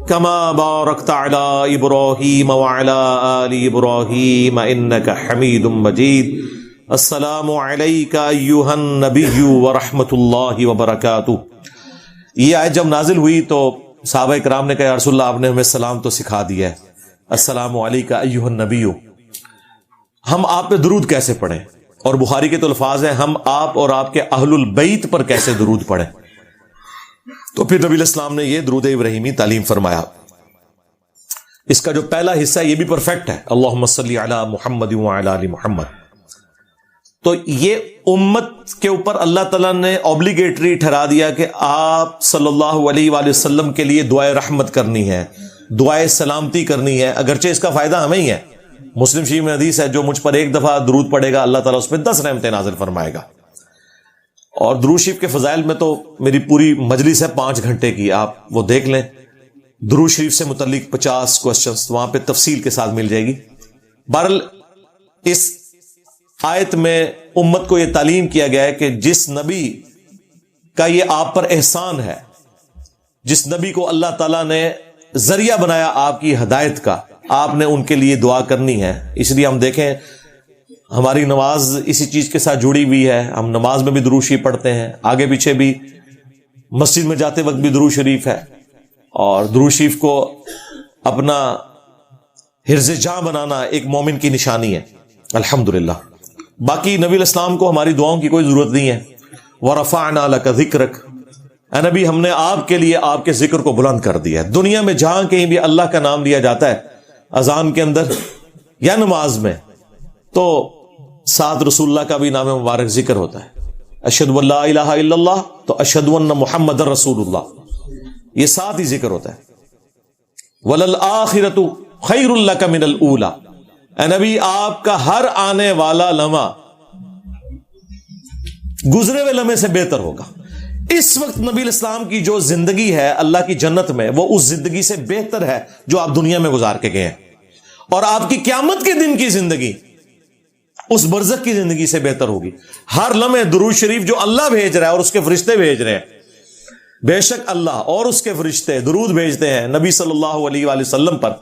کما بارکت علی ابراہیم وعلی آل ابراہیم انک حمید مجید. السلام علیک ایھا النبی ورحمۃ اللہ وبرکاتہ. یہ آیت جب نازل ہوئی تو صحابہ کرام نے کہا یا رسول اللہ آپ نے ہمیں سلام تو سکھا دیا ہے, السلام علیک ایھا النبی, ہم آپ پہ درود کیسے پڑھیں؟ اور بخاری کے تو الفاظ ہیں ہم آپ اور آپ کے اہل البیت پر کیسے درود پڑھیں؟ تو پھر نبی علیہ السلام نے یہ درود ابراہیمی تعلیم فرمایا. اس کا جو پہلا حصہ ہے یہ بھی پرفیکٹ ہے, اللہم صلی علی محمد وعلی آل محمد. تو یہ امت کے اوپر اللہ تعالیٰ نے اوبلیگیٹری ٹھہرا دیا کہ آپ صلی اللہ علیہ وآلہ وسلم کے لیے دعائے رحمت کرنی ہے, دعائے سلامتی کرنی ہے, اگرچہ اس کا فائدہ ہمیں ہی ہے. مسلم شریف میں حدیث ہے جو مجھ پر ایک دفعہ درود پڑے گا اللہ تعالیٰ اس پہ 10 رحمتیں نازل فرمائے گا. اور درود شریف کے فضائل میں تو میری پوری مجلس ہے 5 گھنٹے کی, آپ وہ دیکھ لیں. درود شریف سے متعلق 50 کوسچنز وہاں پہ تفصیل کے ساتھ مل جائے گی. بہرحال اس آیت میں امت کو یہ تعلیم کیا گیا ہے کہ جس نبی کا یہ آپ پر احسان ہے, جس نبی کو اللہ تعالیٰ نے ذریعہ بنایا آپ کی ہدایت کا, آپ نے ان کے لیے دعا کرنی ہے. اس لیے ہم دیکھیں ہماری نماز اسی چیز کے ساتھ جڑی ہوئی ہے, ہم نماز میں بھی درود شریف پڑھتے ہیں, آگے پیچھے بھی, مسجد میں جاتے وقت بھی درود شریف ہے. اور درود شریف کو اپنا حرز جاں بنانا ایک مومن کی نشانی ہے الحمدللہ. باقی نبی علیہ السلام کو ہماری دعاؤں کی کوئی ضرورت نہیں ہے. وَرَفَعْنَا لَكَ ذِكْرَكَ, اے نبی ہم نے آپ کے لیے آپ کے ذکر کو بلند کر دیا ہے. دنیا میں جہاں کہیں بھی اللہ کا نام لیا جاتا ہے, اذان کے اندر یا نماز میں, تو ساتھ رسول اللہ کا بھی نام مبارک ذکر ہوتا ہے. اشہدو ان لا الہ الا اللہ تو اشہدو ان محمد رسول اللہ, یہ ساتھ ہی ذکر ہوتا ہے. وَلَلْآخِرَةُ خَيْرٌ لَكَ مِنَ الْأُولَى, اے نبی آپ کا ہر آنے والا لمحہ گزرے ہوئے لمحے سے بہتر ہوگا. اس وقت نبی علیہ السلام کی جو زندگی ہے اللہ کی جنت میں, وہ اس زندگی سے بہتر ہے جو آپ دنیا میں گزار کے گئے ہیں. اور آپ کی قیامت کے دن کی زندگی اس برزخ کی زندگی سے بہتر ہوگی. ہر لمحے درود شریف جو اللہ بھیج رہا ہے اور اس کے فرشتے بھیج رہے ہیں, بے شک اللہ اور اس کے فرشتے درود بھیجتے ہیں نبی صلی اللہ علیہ وآلہ وسلم پر,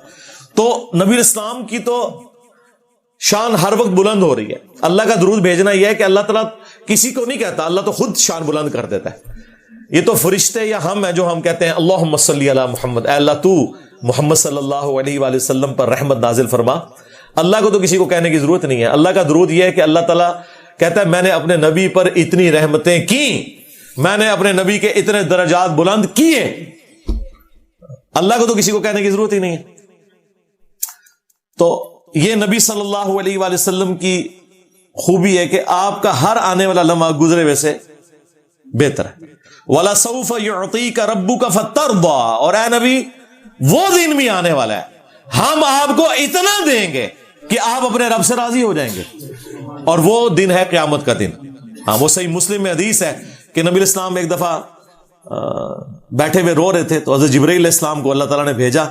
تو نبی علیہ السلام کی تو شان ہر وقت بلند ہو رہی ہے. اللہ کا درود بھیجنا یہ ہے کہ اللہ تعالیٰ کسی کو نہیں کہتا, اللہ تو خود شان بلند کر دیتا ہے. یہ تو فرشتے یا ہم ہیں جو ہم کہتے ہیں اللہم صلی علی محمد, اے اللہ تو محمد صلی اللہ علیہ وآلہ وسلم پر رحمت نازل فرما. اللہ کو تو کسی کو کہنے کی ضرورت نہیں ہے. اللہ کا درود یہ ہے کہ اللہ تعالیٰ کہتا ہے میں نے اپنے نبی پر اتنی رحمتیں کی, میں نے اپنے نبی کے اتنے درجات بلند کیے. اللہ کو تو کسی کو کہنے کی ضرورت ہی نہیں ہے. تو یہ نبی صلی اللہ علیہ وآلہ وسلم کی خوبی ہے کہ آپ کا ہر آنے والا لمحہ گزرے ہوئے سے بہتر ہے. وَلَسَوْفَ يُعْطِيكَ رَبُّكَ فَتَرْضَىٰ, اور اے نبی وہ دن بھی آنے والا ہے ہم آپ کو اتنا دیں گے کہ آپ اپنے رب سے راضی ہو جائیں گے، اور وہ دن ہے قیامت کا دن۔ ہاں، وہ صحیح مسلم میں حدیث ہے کہ نبی الاسلام ایک دفعہ بیٹھے ہوئے رو رہے تھے، تو حضرت جبرائیل علیہ السلام کو اللہ تعالیٰ نے بھیجا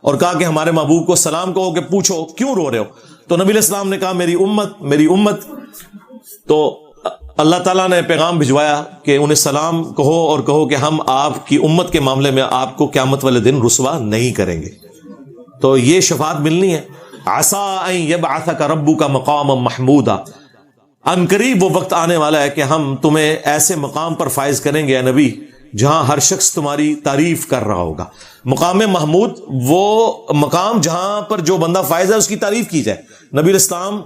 اور کہا کہ ہمارے محبوب کو سلام کہو کہ پوچھو کیوں رو رہے ہو۔ تو نبی علیہ السلام نے کہا میری امت، میری امت۔ تو اللہ تعالیٰ نے پیغام بھجوایا کہ انہیں سلام کہو اور کہو کہ ہم آپ کی امت کے معاملے میں آپ کو قیامت والے دن رسوا نہیں کریں گے۔ تو یہ شفاعت ملنی ہے۔ عسیٰ ان یبعثک ربک مقاما محمودا، ان قریب وہ وقت آنے والا ہے کہ ہم تمہیں ایسے مقام پر فائز کریں گے اے نبی جہاں ہر شخص تمہاری تعریف کر رہا ہوگا۔ مقام محمود وہ مقام جہاں پر جو بندہ فائز ہے اس کی تعریف کی جائے، نبی الاسلام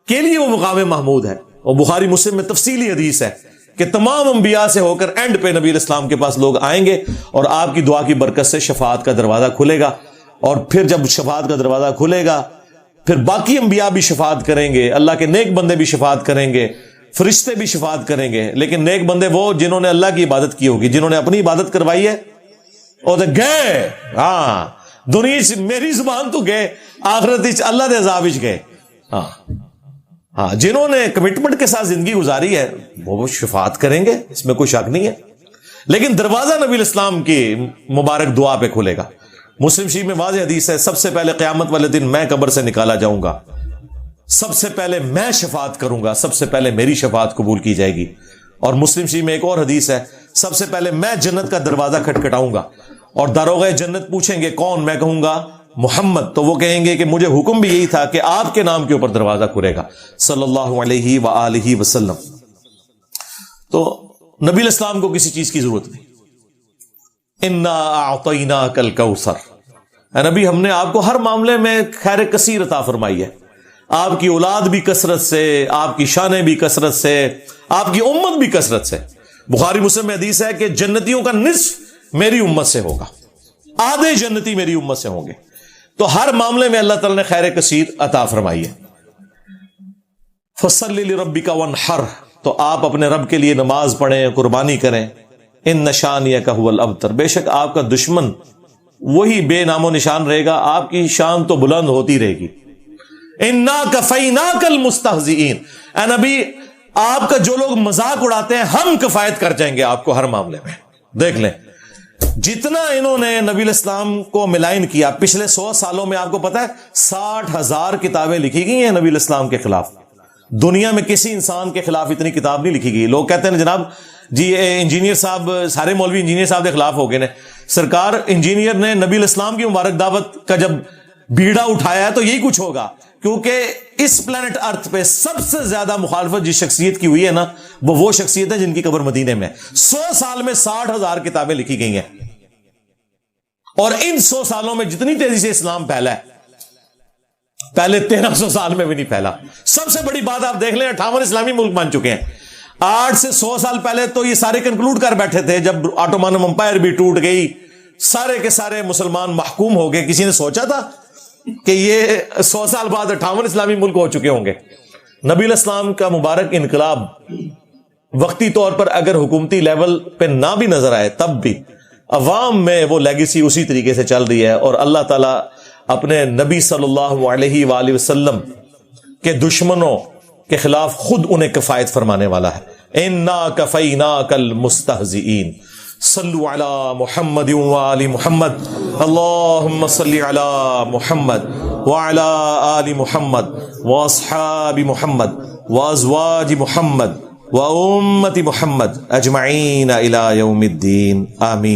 کے لیے وہ مقام محمود ہے۔ اور بخاری مسلم میں تفصیلی حدیث ہے کہ تمام انبیاء سے ہو کر اینڈ پہ نبی الاسلام کے پاس لوگ آئیں گے اور آپ کی دعا کی برکت سے شفاعت کا دروازہ کھلے گا، اور پھر جب شفاعت کا دروازہ کھلے گا پھر باقی انبیاء بھی شفاعت کریں گے، اللہ کے نیک بندے بھی شفاعت کریں گے، فرشتے بھی شفاعت کریں گے، لیکن نیک بندے وہ جنہوں نے اللہ کی عبادت کی ہوگی، جنہوں نے اپنی عبادت کروائی ہے وہ تو گئے، ہاں دنیا سے میری زبان تو گئے، آخرت اللہ دے عذاب وچ گئے۔ ہاں جنہوں نے کمٹمنٹ کے ساتھ زندگی گزاری ہے وہ شفاعت کریں گے، اس میں کوئی شک نہیں ہے، لیکن دروازہ نبی الاسلام کی مبارک دعا پہ کھلے گا۔ مسلم شریف میں واضح حدیث ہے، سب سے پہلے قیامت والے دن میں قبر سے نکالا جاؤں گا، سب سے پہلے میں شفاعت کروں گا، سب سے پہلے میری شفاعت قبول کی جائے گی۔ اور مسلم شریف میں ایک اور حدیث ہے، سب سے پہلے میں جنت کا دروازہ کھٹکھٹاؤں گا اور داروغہ جنت پوچھیں گے کون، میں کہوں گا محمد، تو وہ کہیں گے کہ مجھے حکم بھی یہی تھا کہ آپ کے نام کے اوپر دروازہ کھلے گا، صلی اللہ علیہ وآلہ وسلم۔ تو نبی الاسلام کو کسی چیز کی ضرورت نہیں۔ انا اعطیناک الکوثر، اے نبی ہم نے آپ کو ہر معاملے میں خیر کثیر عطا فرمائی ہے، آپ کی اولاد بھی کثرت سے، آپ کی شانیں بھی کثرت سے، آپ کی امت بھی کثرت سے۔ بخاری مسلم میں حدیث ہے کہ جنتیوں کا نصف میری امت سے ہوگا، آدھے جنتی میری امت سے ہوں گے۔ تو ہر معاملے میں اللہ تعالیٰ نے خیر کثیر عطا فرمائی ہے۔ فصلی لربک وانحر، تو آپ اپنے رب کے لیے نماز پڑھیں، قربانی کریں۔ ان شانیک هو الابتر، بے شک آپ کا دشمن وہی بے نام و نشان رہے گا، آپ کی شان تو بلند ہوتی رہے گی۔ انا کفیناک المستہزئین، اے نبی آپ کا جو لوگ مذاق اڑاتے ہیں ہم کفایت کر جائیں گے آپ کو ہر معاملے میں۔ دیکھ لیں جتنا انہوں نے نبی الاسلام کو ملائن کیا، پچھلے 100 سالوں میں آپ کو پتا ہے 60,000 کتابیں لکھی گئی ہیں نبی الاسلام کے خلاف۔ دنیا میں کسی انسان کے خلاف اتنی کتاب نہیں لکھی گئی۔ لوگ کہتے ہیں جناب جی انجینئر صاحب، سارے مولوی انجینئر صاحب کے خلاف ہو گئے نے۔ سرکار انجینئر نے نبی الاسلام کی مبارک دعوت کا جب بیڑا اٹھایا ہے تو یہی کچھ ہوگا، کیونکہ اس پلانٹ ارتھ پہ سب سے زیادہ مخالفت جس شخصیت کی ہوئی ہے نا، وہ شخصیت ہے جن کی قبر مدینے میں۔ 100 سال میں 60,000 کتابیں لکھی گئی ہیں، اور ان 100 سالوں میں جتنی تیزی سے اسلام پھیلا ہے پہلے 1300 سال میں بھی نہیں پھیلا۔ سب سے بڑی بات آپ دیکھ لیں 58 اسلامی ملک بن چکے ہیں۔ 8 سے 100 سال پہلے تو یہ سارے کنکلوڈ کر بیٹھے تھے، جب آٹومان امپائر بھی ٹوٹ گئی، سارے کے سارے مسلمان محکوم ہو گئے، کسی نے سوچا تھا کہ یہ 100 سال بعد 58 اسلامی ملک ہو چکے ہوں گے؟ نبی الاسلام کا مبارک انقلاب وقتی طور پر اگر حکومتی لیول پہ نہ بھی نظر آئے تب بھی عوام میں وہ لیگیسی اسی طریقے سے چل رہی ہے، اور اللہ تعالیٰ اپنے نبی صلی اللہ علیہ وآلہ وسلم کے دشمنوں کے خلاف خود انہیں کفایت فرمانے والا ہے۔ انا کفیناک المستہزئین، صلو علی محمد وآل محمد، اللہم صلی علی محمد وعلی آل محمد واصحاب محمد وازواج محمد وامت محمد اجمعین الی یوم الدین، آمین۔